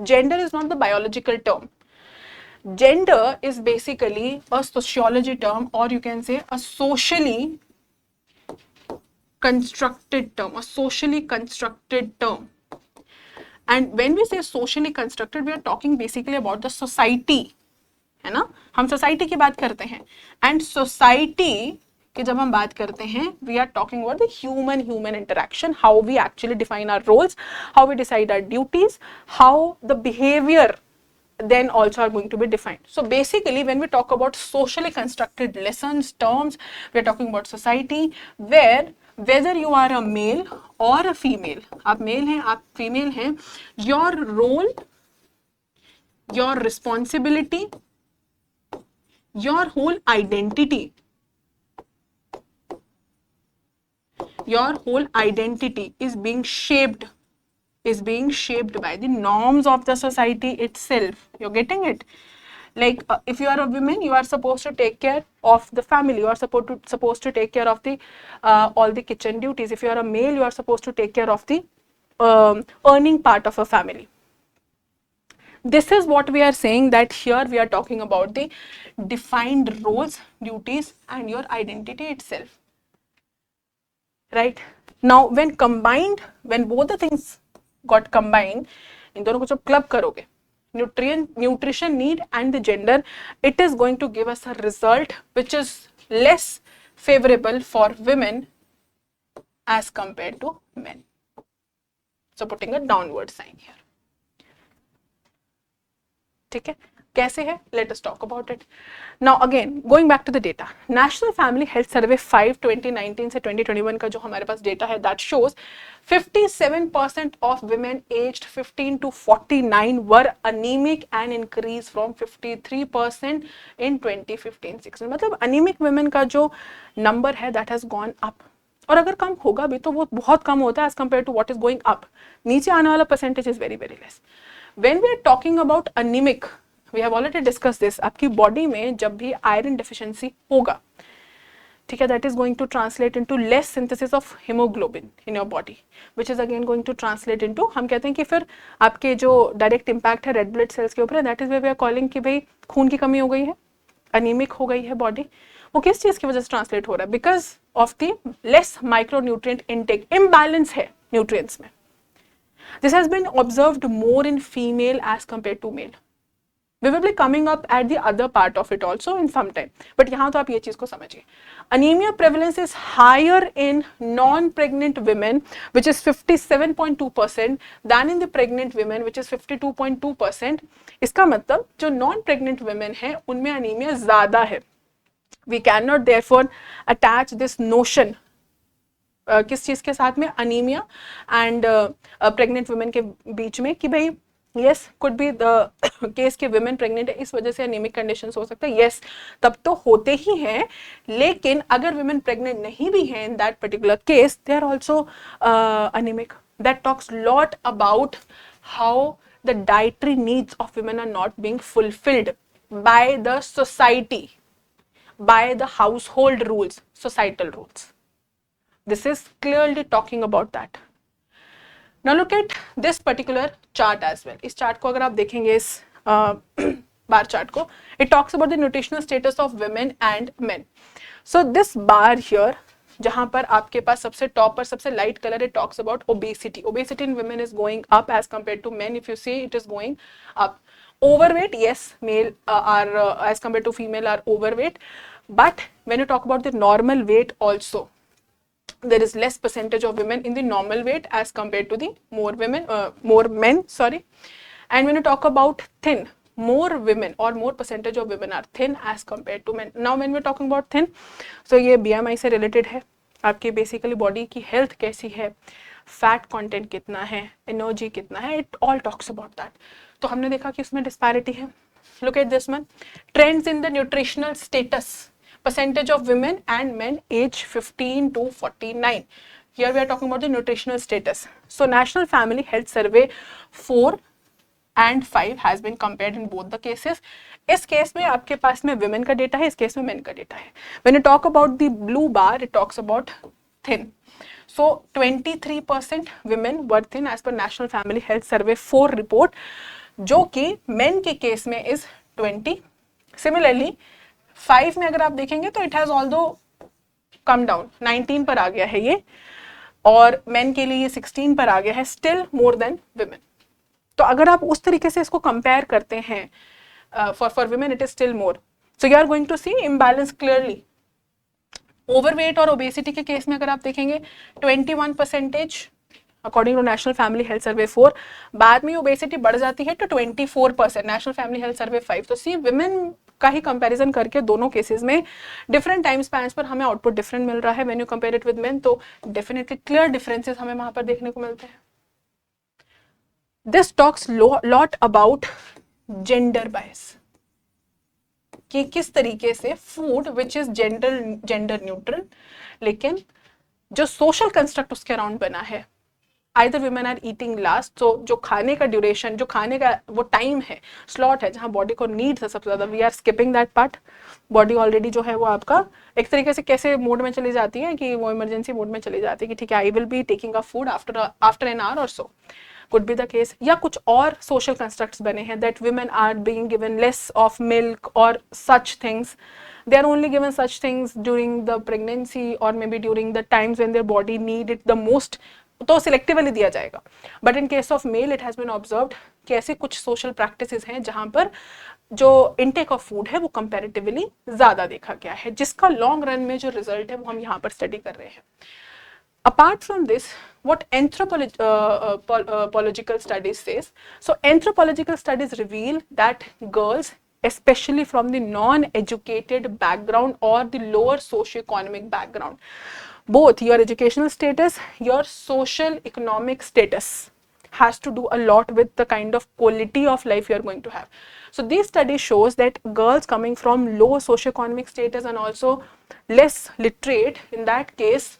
gender is not the biological term. Gender is basically a sociology term, or you can say a socially constructed term, a socially constructed term. And when we say socially constructed, we are talking basically about the society, है ना, हम society की बात करते हैं। And society कि जब हम बात करते हैं, we are talking about the human interaction, how we actually define our roles, how we decide our duties, how the behaviour then also are going to be defined. So basically when we talk about socially constructed lessons, terms, we are talking about society where whether you are a male or a female, आप male हैं आप female हैं, your role, your responsibility, your whole identity, is being shaped by the norms of the society itself. You're getting it? Like if you are a woman, you are supposed to take care of the family, you are supposed to take care of the all the kitchen duties. If you are a male, you are supposed to take care of the earning part of a family. This is what we are saying, that here we are talking about the defined roles, duties and your identity itself. Right? Now when both the things got combined, इन दोनों को जब club करोगे, nutrition need and the gender, it is going to give us a result which is less favorable for women as compared to men. So putting a downward sign here. ठीक है, कैसे है? Let us talk about it. Now again, going back to the data, National Family Health Survey 5 2019 से 2021 का जो हमारे पास data है, that shows 57% of women aged 15 to 49 were anemic and increased from 53% in 2015-16. मतलब anemic women का जो number है, that has gone up. और अगर कम होगा भी तो वो बहुत कम होता है as compared to what is going up. नीचे आने वाला percentage is very very less. When we are talking about anemic, we have already discussed this, आपकी बॉडी में जब भी आयरन डेफिशिएंसी होगा, ठीक है, that is going to translate into less synthesis of hemoglobin in your body, which is again going to translate into, हम कहते हैं कि फिर आपके जो डायरेक्ट इम्पैक्ट है रेड ब्लड सेल्स के ऊपर, that is way we are calling कि भाई खून की कमी हो गई है, अनीमिक हो गई है बॉडी। वो किस चीज की वजह से ट्रांसलेट हो रहा है? Because of the less micronutrient intake, imbalance है न्यूट्रिएंट्स में। This has been observed more in female as compared to male. We will be coming up at the other part of it also in some time. But यहाँ तो आप ये चीज को समझिए। Anemia prevalence is higher in non-pregnant women, which is 57.2%, than in the pregnant women, which is 52.2%. इसका मतलब जो non-pregnant women हैं, उनमें anemia ज़्यादा है। We cannot therefore attach this notion किस चीज के साथ में, अनीमिया एंड प्रेग्नेंट वुमेन के बीच में, कि भाई yes could be the case के वुमेन प्रेग्नेंट है इस वजह से अनीमिक कंडीशंस हो सकता है, यस तब तो होते ही हैं, लेकिन अगर वुमेन प्रेग्नेंट नहीं भी हैं in that particular case, they are also anaemic. That talks lot about how the dietary needs of women are not being fulfilled by the society, by the household rules, societal rules. This is clearly talking about that. Now look at this particular chart as well. इस chart को अगर आप देखेंगे, इस bar chart को, it talks about the nutritional status of women and men. So this bar here, जहाँ पर आपके पास सबसे टॉप पर सबसे light colour, it talks about obesity. Obesity in women is going up as compared to men. If you see, it is going up. Overweight, yes, male are as compared to female are overweight. But when you talk about the normal weight also, there is less percentage of women in the normal weight as compared to the more men, sorry. And when you talk about thin, more women or more percentage of women are thin as compared to men. Now when we're talking about thin, so ये BMI से related है, आपकी basically body की health कैसी है, fat content कितना है, energy कितना है, it all talks about that. तो हमने देखा कि उसमें disparity है. Look at this one, trends in the nutritional status, percentage of women and men age 15 to 49. here we are talking about the nutritional status. So National Family Health Survey 4 and 5 has been compared in both the cases. इस case में आपके पास में women का data है, इस case में men का data है. When you talk about the blue bar, it talks about thin. So 23% women were thin as per National Family Health Survey 4 report, जो कि men के केस में is 20. Similarly 5 में अगर आप देखेंगे तो it has although come down, 19 पर आ गया है ये, और men के लिए ये 16 पर आ गया है, still more than women. तो अगर आप उस तरीके से इसको कंपेयर करते हैं, for women it is still more. So you are going to see imbalance clearly. Overweight और ओबेसिटी के केस में अगर आप देखेंगे 21% according to national family health survey 4, बाद में ओबेसिटी बढ़ जाती है तो 24% नेशनल फैमिली हेल्थ सर्वे 5. तो सी विमेन का ही कंपैरिजन करके दोनों केसेस में डिफरेंट टाइम स्पैन्स पर हमें आउटपुट डिफरेंट मिल रहा है. When you compare it with men तो डेफिनेटली क्लियर डिफरेंसेस हमें वहां पर देखने को मिलते हैं. This talks lot about gender bias, कि किस तरीके से food which is gender neutral, लेकिन जो सोशल कंस्ट्रक्ट उसके अराउंड बना है, either women are eating last, तो जो खाने का ड्यूरेशन, जो खाने का वो टाइम है, स्लॉट है जहाँ बॉडी को नीड्स है सबसे ज्यादा, we are skipping that part. Body already जो है वो आपका एक तरीके से कैसे मोड में चली जाती है कि वो इमरजेंसी मोड में चली जाती है कि ठीक है आई will be taking a food after an hour और सो, could be the case. या कुछ और social constructs बने हैं that women are being given less of milk or such things. They are only given such things during the pregnancy or maybe during the times when their body need it the most. तो selectively दिया जाएगा. But in case of male it has been observed कि ऐसे कुछ social practices हैं जहाँ पर जो intake of food है वो comparatively ज़्यादा देखा गया है, जिसका long run में जो result है वो हम यहाँ पर study कर रहे हैं. Apart from this, what anthropological studies says, so anthropological studies reveal that girls, especially from the non-educated background or the lower socio-economic background, both your educational status, your social economic status has to do a lot with the kind of quality of life you are going to have. So these studies shows that girls coming from low socio-economic status and also less literate, in that case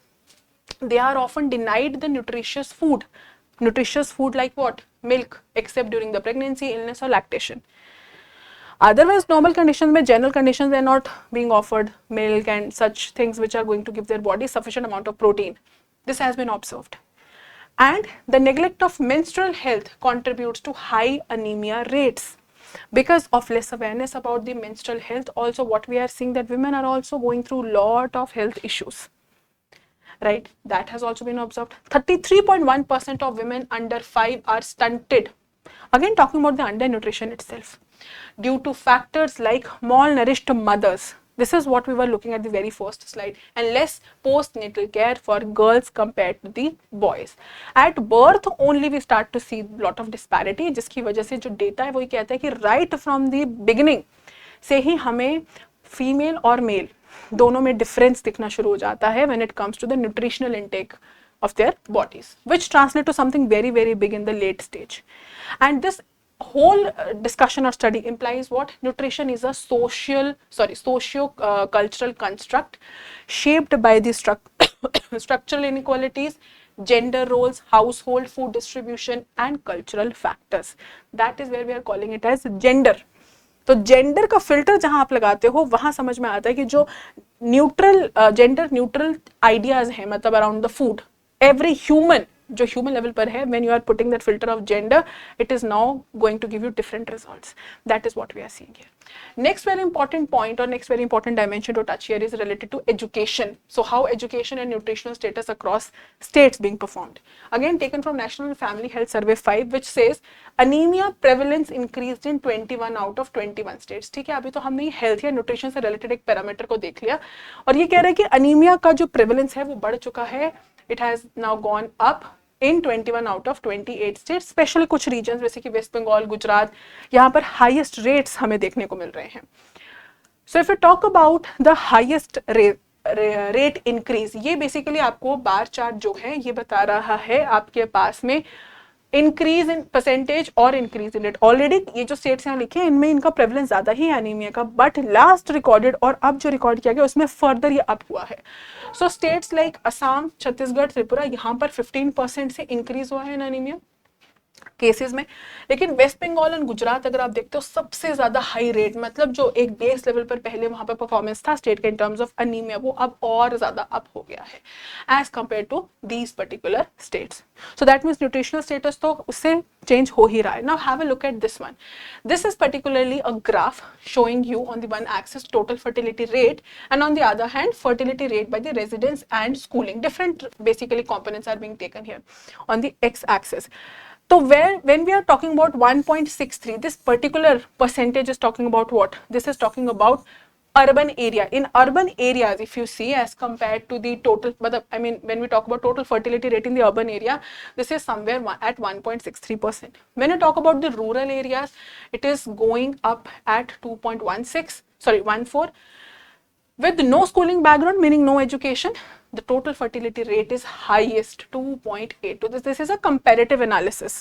they are often denied the nutritious food like what? Milk, except during the pregnancy, illness or lactation. Otherwise normal conditions में, general conditions, they are not being offered milk and such things which are going to give their body sufficient amount of protein. This has been observed. And the neglect of menstrual health contributes to high anemia rates. Because of less awareness about the menstrual health, also what we are seeing that women are also going through lot of health issues. Right, that has also been observed. 33.1% of women under 5 are stunted. Again talking about the undernutrition itself, due to factors like malnourished mothers. This is what we were looking at the very first slide, and less postnatal care for girls compared to the boys. At birth only we start to see lot of disparity, जिसकी वजह से जो data है वही कहता है कि right from the beginning से ही हमें female और male दोनों में difference दिखना शुरू हो जाता है when it comes to the nutritional intake of their bodies, which translate to something very very big in the late stage. And this whole discussion or study implies what? Nutrition is a socio-cultural construct shaped by the structural inequalities, gender roles, household food distribution and cultural factors. That is where we are calling it as gender. तो gender का filter जहां आप लगाते हो वहां समझ में आता है कि जो न्यूट्रल जेंडर न्यूट्रल आइडियाज हैं, मतलब around the food, every human जो ह्यूमन लेवल पर है, when you are putting that filter of gender, it is now going to give you different results. That is what we are seeing here. Next very important point or next very important dimension to touch here is related to education. So how education and nutritional status across states being performed. Again taken from National Family Health Survey 5, which says anemia prevalence increased in 21 out of 21 states. ठीक है, अभी तो हमने health या nutrition से related एक parameter को देख लिया और ये कह रहा है कि अनीमिया का जो प्रेवलेंस है वो बढ़ चुका है. It has now gone up in 21 out of 28 states, specially कुछ रीजन्स जैसे कि वेस्ट बंगाल, गुजरात, यहाँ पर हाईएस्ट रेट्स हमें देखने को मिल रहे हैं. So if you talk about the highest rate increase, ये बेसिकली आपको बार चार्ट जो है ये बता रहा है आपके पास में इंक्रीज इन परसेंटेज और इंक्रीज इन रेट। ऑलरेडी ये जो स्टेट्स यहाँ लिखे हैं इनमें इनका प्रेवलेंस ज्यादा ही है एनीमिया का, बट लास्ट रिकॉर्डेड और अब जो रिकॉर्ड किया गया उसमें फर्दर ये अप हुआ है। सो स्टेट्स लाइक असम, छत्तीसगढ़, त्रिपुरा, यहाँ पर 15% से इंक्रीज हुआ है एनीमिया केसेस में। लेकिन वेस्ट बंगाल और गुजरात अगर आप देखते हो सबसे ज्यादा हाई रेट, मतलब जो एक बेस लेवल पर पहले वहां पर परफॉर्मेंस था स्टेट के इन टर्म्स ऑफ अनीमिया, वो अब और ज्यादा अप हो गया है as compare to these particular states. So that means nutritional status तो उससे चेंज हो ही रहा है। Now have a look at this one. This is particularly a graph showing you on the one axis total fertility rate and on the other hand fertility rate by the residence and schooling. Different basically components are being taken here on the x axis. So when we are talking about 1.63, this particular percentage is talking about what? This is talking about urban area. In urban areas, if you see as compared to the total, I mean when we talk about total fertility rate in the urban area, this is somewhere at 1.63%. When you talk about the rural areas, it is going up at 14. With no schooling background, meaning no education, the total fertility rate is highest, 2.82. This is a comparative analysis.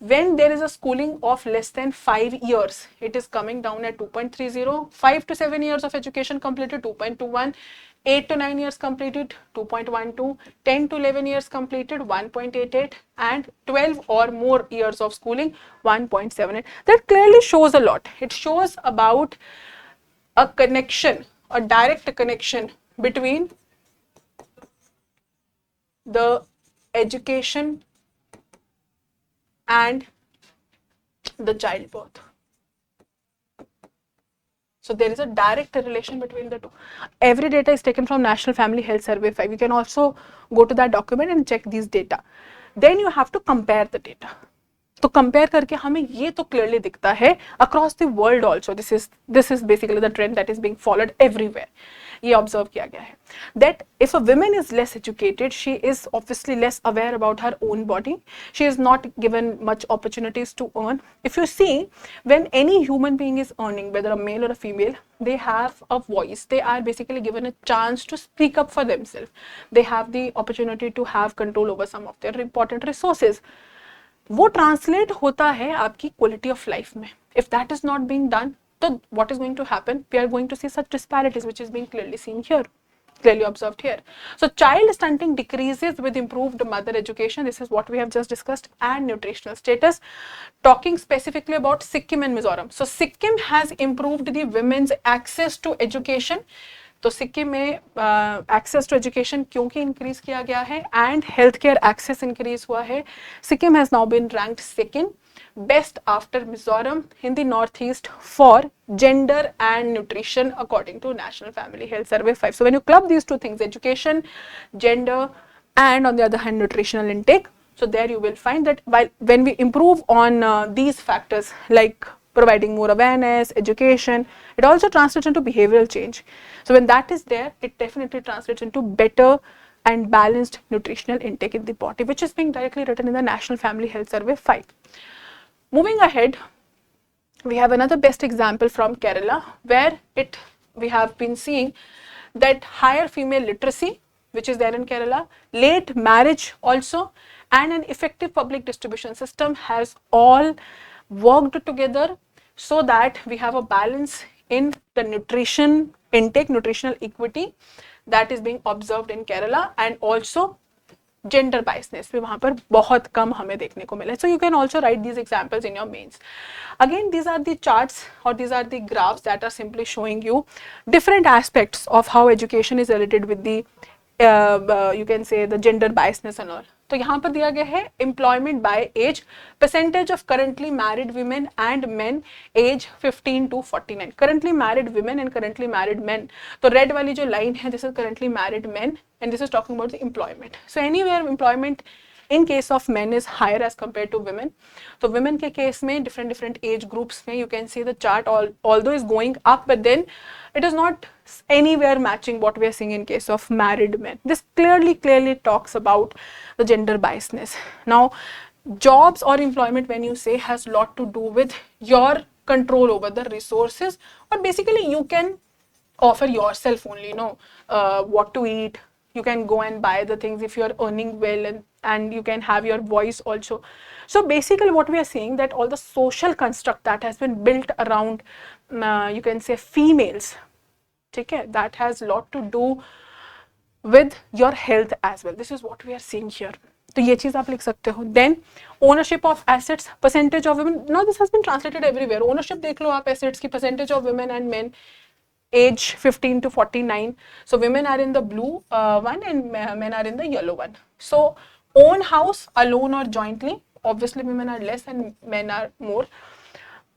When there is a schooling of less than 5 years, it is coming down at 2.30. 5 to 7 years of education completed, 2.21. 8 to 9 years completed, 2.12. 10 to 11 years completed, 1.88. And 12 or more years of schooling, 1.78. That clearly shows a lot. It shows about a connection, a direct connection between the education and the childbirth. So there is a direct relation between the two. Every data is taken from National Family Health Survey 5. You can also go to that document and check these data. Then you have to compare the data. तो compare करके हमें ये तो clearly दिखता है across the world also, this is basically the trend that is being followed everywhere. ये observe किया गया है that if a woman is less educated, she is obviously less aware about her own body, she is not given much opportunities to earn. If you see when any human being is earning, whether a male or a female, they have a voice, they are basically given a chance to speak up for themselves, they have the opportunity to have control over some of their important resources. वो translate होता है आपकी quality of life में. If that is not being done, तो what is going to happen? We are going to see such disparities which is being clearly seen here, clearly observed here. So child stunting decreases with improved mother education. This is what we have just discussed. And nutritional status. Talking specifically about Sikkim and Mizoram. So Sikkim has improved the women's access to education. तो सिक्किम में access to education क्योंकि increase किया गया है and health care access increase हुआ है. Sikkim has now been ranked second best after Mizoram in the north east for gender and nutrition according to national family health survey 5. So when you club these two things, education, gender and on the other hand nutritional intake, so there you will find that when we improve on these factors like providing more awareness, education, it also translates into behavioral change. So when that is there, it definitely translates into better and balanced nutritional intake in the body, which is being directly written in the National Family Health Survey 5. Moving ahead, we have another best example from Kerala, where we have been seeing that higher female literacy, which is there in Kerala, late marriage also, and an effective public distribution system has all worked together so that we have a balance in the nutrition intake, nutritional equity that is being observed in Kerala, and also gender biasness भी वहाँ पर बहुत कम हमें देखने को मिला. So you can also write these examples in your mains. Again, these are the charts or these are the graphs that are simply showing you different aspects of how education is related with the you can say the gender biasness and all. तो यहाँ पर दिया गया है employment by age, percentage of currently married women and men age 15 to 49. Currently married women and currently married men. तो red वाली जो line है, this is currently married men and this is talking about the employment. So anywhere employment in case of men is higher as compared to women. तो women के case में different age groups में you can see the chart although is going up, but then it is not anywhere matching what we are seeing in case of married men. This clearly talks about the gender biasness. Now, jobs or employment, when you say, has a lot to do with your control over the resources, or basically you can offer yourself only, what to eat, you can go and buy the things if you are earning well, and you can have your voice also. So basically what we are seeing, that all the social construct that has been built around you can say females, okay, that has a lot to do with your health as well. This is what we are seeing here. तो ये चीज आप लिख सकते हो. Then ownership of assets, percentage of women. Now this has been translated everywhere. Ownership देख लो आप assets की, percentage of women and men age 15 to 49. So women are in the blue one and men are in the yellow one. So own house alone or jointly, obviously women are less and men are more.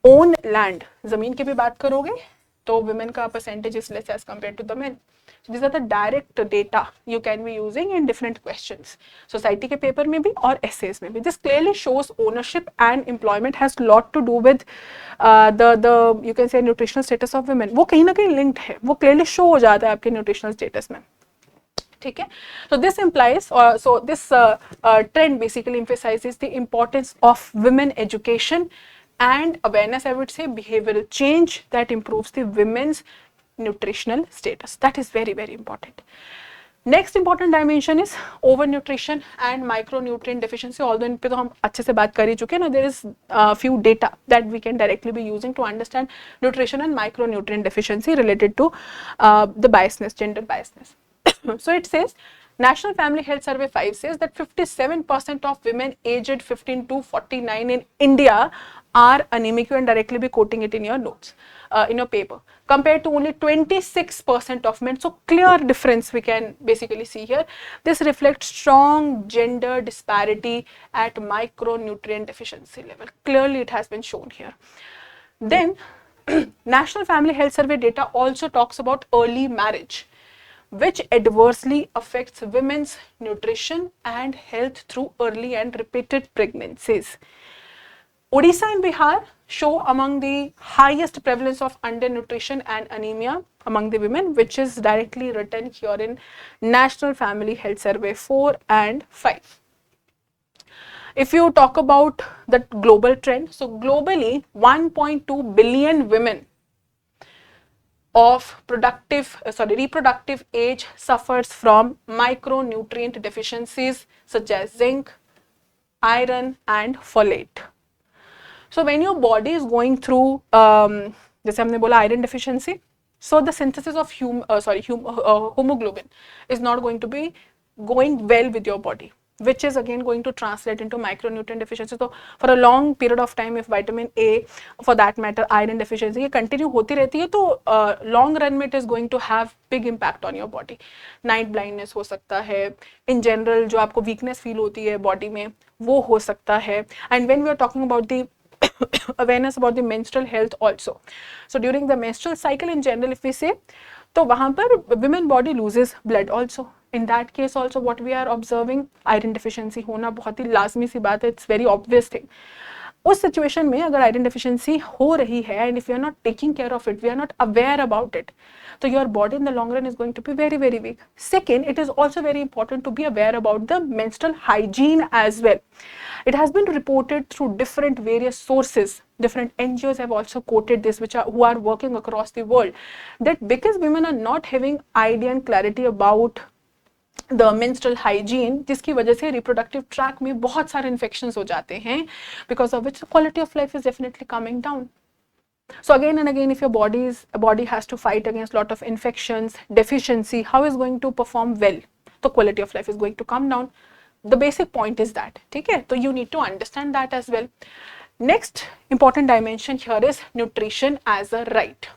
Own land, जमीन की भी बात करोगे तो women का percentage is less as compared to the men. So these are the direct data you can be using in different questions. Society के paper में भी और essays में भी. This clearly shows ownership and employment has lot to do with the you can say nutritional status of women. वो कहीं ना कहीं linked है, वो clearly show हो जाता है आपके nutritional status में. ठीक है. So this implies so this trend basically emphasizes the importance of women education and awareness, I would say, behavioral change that improves the women's nutritional status. That is very, very important. Next important dimension is overnutrition and micronutrient deficiency. Although इन पे तो हम अच्छे से बात कर ही चुके हैं ना, there is few data that we can directly be using to understand nutrition and micronutrient deficiency related to the biasness, gender biasness. So it says, National Family Health Survey 5 says that 57% of women aged 15 to 49 in India are anemic. You can directly be quoting it in your notes, in your paper, compared to only 26% of men. So clear difference we can basically see here. This reflects strong gender disparity at micronutrient deficiency level. Clearly it has been shown here. Then National Family Health Survey data also talks about early marriage, which adversely affects women's nutrition and health through early and repeated pregnancies. Odisha and Bihar show among the highest prevalence of undernutrition and anemia among the women, which is directly written here in National Family Health Survey 4 and 5. If you talk about the global trend, so globally 1.2 billion women of reproductive age suffers from micronutrient deficiencies such as zinc, iron and folate. So when your body is going through जैसे हमने बोला iron deficiency, so the synthesis of hemoglobin is not going to be going well with your body, which is again going to translate into micronutrient deficiency. So for a long period of time, if vitamin A, for that matter iron deficiency, ये continue होती रहती है, तो long run में it is going to have big impact on your body. Night blindness हो सकता है, in general जो आपको weakness feel होती है body में वो हो सकता है. And when we are talking about the awareness about the menstrual health also, so during the menstrual cycle in general if we say, तो वहाँ पर women body loses blood also. In that case also what we are observing, iron deficiency होना बहुत ही लाजमी सी बात है, it's very obvious thing. उस situation में अगर iron deficiency हो रही है and if we are not taking care of it, we are not aware about it, so your body in the long run is going to be very, very weak. Second, it is also very important to be aware about the menstrual hygiene as well. It has been reported through different various sources. Different NGOs have also quoted this, who are working across the world, that because women are not having idea and clarity about the menstrual hygiene, जिसकी वजह से reproductive tract में बहुत सारे infections हो जाते हैं, because of which the quality of life is definitely coming down. So again and again, if your body has to fight against lot of infections, deficiency, how is going to perform well? The quality of life is going to come down. The basic point is that, okay? So you need to understand that as well. Next important dimension here is nutrition as a right.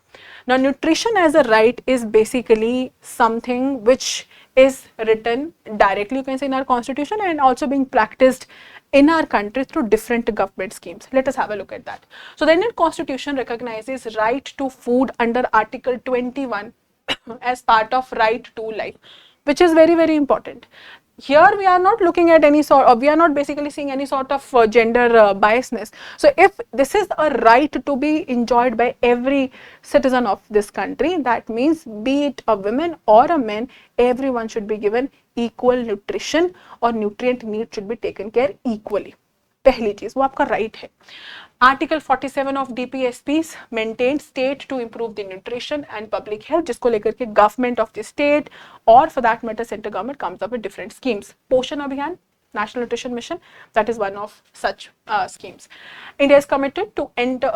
Now nutrition as a right is basically something which is written directly, you can say, in our constitution and also being practiced in our country through different government schemes. Let us have a look at that. So the Indian constitution recognizes right to food under Article 21 as part of right to life, which is very, very important. Here we are not looking at any sort of, we are not basically seeing any sort of gender biasness. So if this is a right to be enjoyed by every citizen of this country, that means be it a woman or a man, everyone should be given equal nutrition or nutrient needs should be taken care equally. पहली चीज, वो आपका right है। Article 47 of DPSPs maintain state to improve the nutrition and public health, जिसको लेकर के government of the state और for that matter central government comes up with different schemes. Poshan Abhiyan, National Nutrition Mission, that is one of such schemes. India is committed to end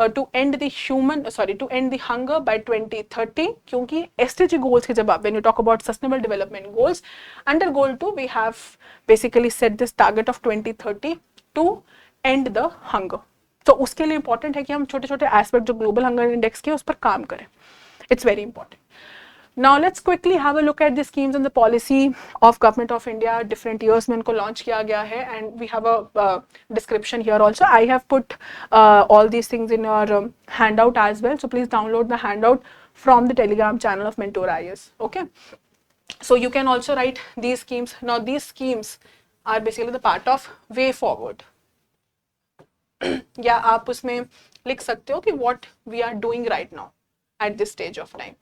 the hunger by 2030, क्योंकि SDG goals के जब when you talk about sustainable development goals, under goal 2 we have basically set this target of 2030 to end the hunger. तो उसके लिए important है कि हम छोटे छोटे aspect जो global hunger index के उस पर काम करें. It's very important. Now let's quickly have a look at the schemes and the policy of Government of India. Different years में इनको launch किया गया है, and we have a description here also. I have put all these things in your handout as well. So please download the handout from the Telegram channel of Mentor IAS. Okay. So you can also write these schemes. Now these schemes are basically the part of way forward. या आप उसमें लिख सकते हो कि what we are doing right now at this stage of time.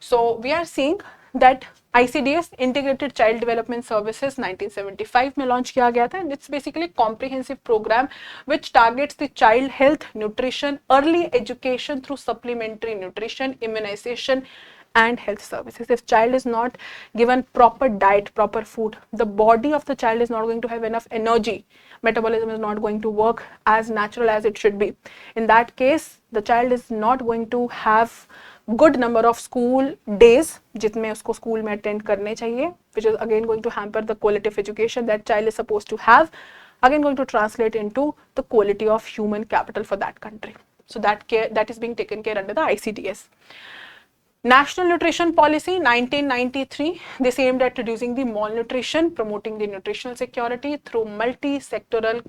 So we are seeing that ICDS Integrated Child Development Services 1975 में launch किया गया था, and it's basically a comprehensive program which targets the child health, nutrition, early education through supplementary nutrition, immunization and health services. If child is not given proper diet, proper food, the body of the child is not going to have enough energy, metabolism is not going to work as natural as it should be. In that case, the child is not going to have good number of school days जितने उसको school में attend करने चाहिए, which is again going to hamper the quality of education that child is supposed to have, again going to translate into the quality of human capital for that country. So that is being taken care under the ICDS. National Nutrition Policy 1993, this aimed at reducing the malnutrition, promoting the nutritional security through multi-sectoral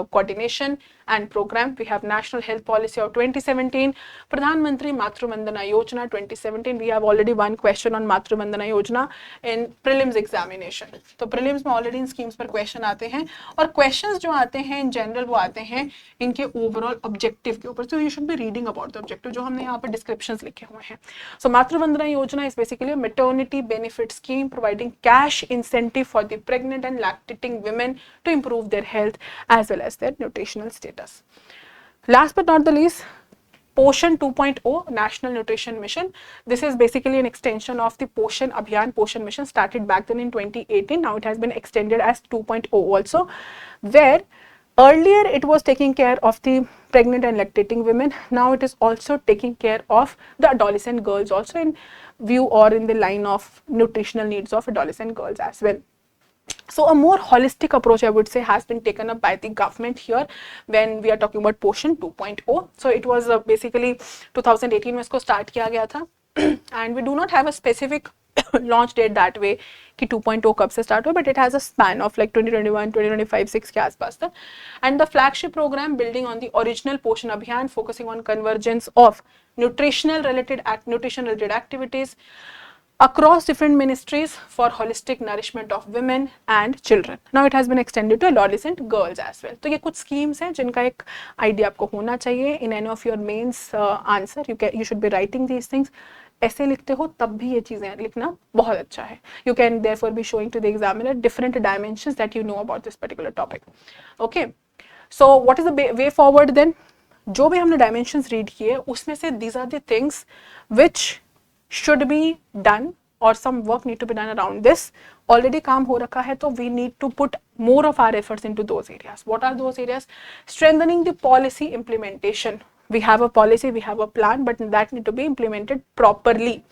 coordination and program. We have National Health Policy of 2017, Pradhan Mantri Matru Vandana Yojana 2017. We have already one question on Matru Vandana Yojana in prelims examination. तो prelims में already इन schemes पर question आते हैं, और questions जो आते हैं in general वो आते हैं इनके overall objective के ऊपर. So you should be reading about the objective जो हमने यहाँ पर descriptions लिखे हुए हैं. So Matru Vandana Yojana is basically a maternity benefit scheme providing cash incentive for the pregnant and lactating women to improve their health as well as their nutritional status. Last but not the least, Poshan 2.0 National Nutrition Mission. This is basically an extension of the Poshan Abhiyan, Poshan Mission started back then in 2018. Now it has been extended as 2.0 also, where earlier it was taking care of the pregnant and lactating women. Now it is also taking care of the adolescent girls also in view or in the line of nutritional needs of adolescent girls as well. So a more holistic approach, I would say, has been taken up by the government here when we are talking about Poshan 2.0. So it was basically 2018 में इसको start किया गया था, and we do not have a specific launch date that way कि 2.0 कब से start हुआ, but it has a span of like 2021, 2025, 6 के आसपास था. And the flagship program building on the original Poshan Abhiyan, focusing on convergence of nutrition related activities across different ministries for holistic nourishment of women and children. Now it has been extended to adolescent girls as well. तो ये कुछ schemes हैं जिनका एक idea आपको होना चाहिए. In any of your mains answer, you should be writing these things. ऐसे लिखते हो तब भी ये चीजें लिखना बहुत अच्छा है. You can therefore be showing to the examiner different dimensions that you know about this particular topic. Okay. So what is the way forward then? जो भी हमने dimensions read किए उसमें से these are the things which should be done or some work need to be done around this. Already काम हो रखा है, तो we need to put more of our efforts into those areas. What are those areas? Strengthening the policy implementation. We have a policy, we have a plan, but that need to be implemented properly.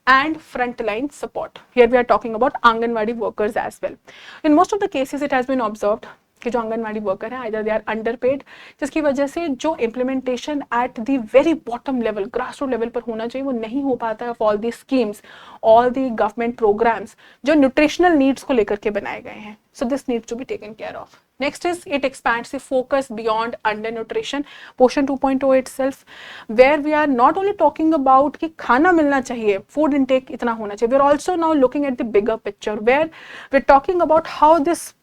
And frontline support. Here we are talking about Anganwadi workers as well. In most of the cases it has been observed कि जो anganwadi worker हैं either they are underpaid, जिसकी वजह से जो implementation at the very bottom level, grassroots level पर होना चाहिए वो नहीं हो पाता है of all these schemes, all the government programs जो nutritional needs को लेकर के बनाए गए हैं. So this needs to be taken care of. Next is it expands the focus beyond undernutrition. Poshan 2.0 itself, where we are not only talking about कि खाना मिलना चाहिए, food intake इतना होना चाहिए. We are also now looking at the bigger picture where we are talking about how this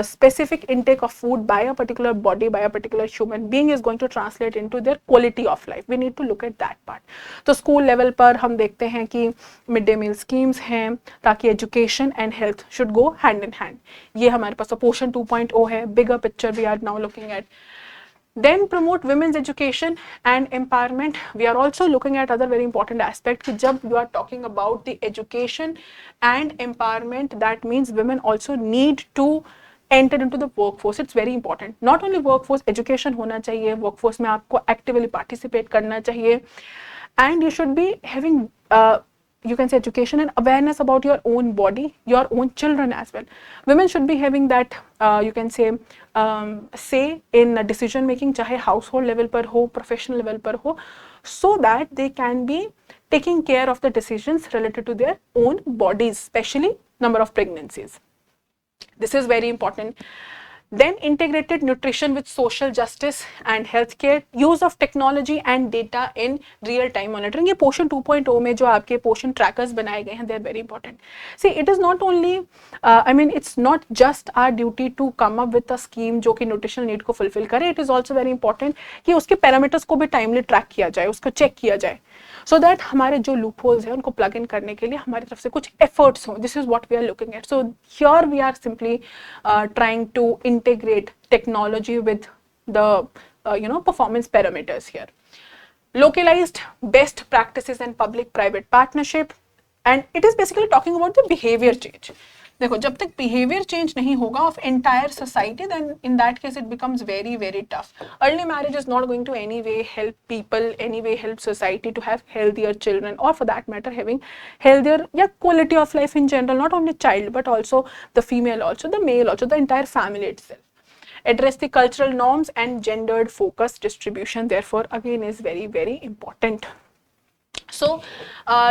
specific intake of food by a particular body, by a particular human being is going to translate into their quality of life. We need to look at that part. तो school level पर हम देखते हैं कि mid day meal schemes हैं ताकि education and health should go hand in hand. ये हमारे पास पोषण 2.0 है. Bigger picture we are now looking at. Then promote women's education and empowerment. We are also looking at other very important aspect कि जब you are talking about the education and empowerment, that means women also need to enter into the workforce. It's very important. Not only workforce, education होना चाहिए, workforce में आपको actively participate करना चाहिए, and you should be having you can say education and awareness about your own body, your own children as well. Women should be having that you can say say in decision making, चाहे household level पर हो, professional level पर हो, so that they can be taking care of the decisions related to their own bodies, especially number of pregnancies. This is very important. Then integrated nutrition with social justice and healthcare, use of technology and data in real time monitoring. ये पोषण 2.0 में जो आपके पोषण trackers बनाए गए हैं, they are very important. See, it is not only I mean it's not just our duty to come up with a scheme जो कि nutritional need को fulfill करे. It is also very important कि उसके parameters को भी timely track किया जाए, उसको check किया जाए, so that हमारे जो loopholes हैं उनको plug in करने के लिए हमारी तरफ से कुछ efforts हों. This is what we are looking at. So here we are simply trying to integrate technology with the performance parameters here. Localized best practices and public private partnership, and it is basically talking about the behavior change. देखो, जब तक behavior change नहीं होगा of entire society, then in that case it becomes very very tough. Early marriage is not going to any way help people, any way help society to have healthier children, or for that matter having healthier quality of life in general, not only child but also the female, also the male, also the entire family itself. Address the cultural norms and gendered focused distribution, therefore again is very very important. So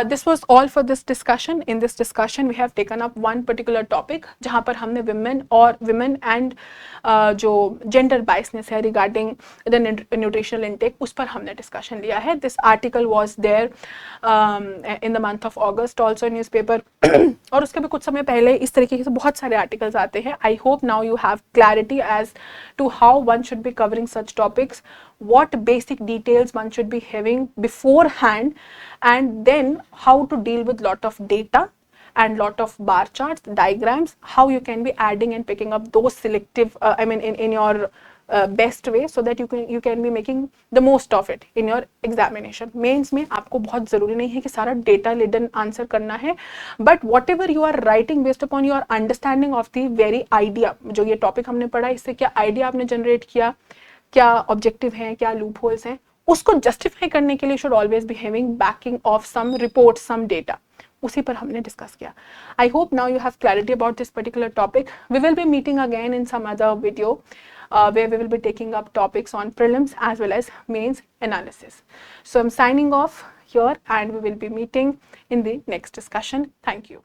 this was all for this discussion. In this discussion we have taken up one particular topic जहाँ पर हमने women and जो gender biasness है regarding the nutritional intake, उस पर हमने discussion लिया है. This article was there in the month of August also in newspaper और उसके भी कुछ समय पहले इस तरीके से बहुत सारे articles आते हैं. I hope now you have clarity as to how one should be covering such topics, what basic details one should be having beforehand, and then how to deal with lot of data and lot of bar charts, diagrams, how you can be adding and picking up those selective I mean in your best way, so that you can be making the most of it in your examination. Mains में आपको बहुत ज़रूरी नहीं है कि सारा data laden answer करना है, but whatever you are writing based upon your understanding of the very idea, जो ये topic हमने पढ़ा, इससे क्या idea आपने generate किया, क्या objective हैं, क्या loopholes हैं, उसको justify करने के लिए should always be having backing of some reports, some data. उसी पर हमने discuss किया. I hope now you have clarity about this particular topic. We will be meeting again in some other video where we will be taking up topics on prelims as well as mains analysis. So I'm signing off here and we will be meeting in the next discussion. Thank you.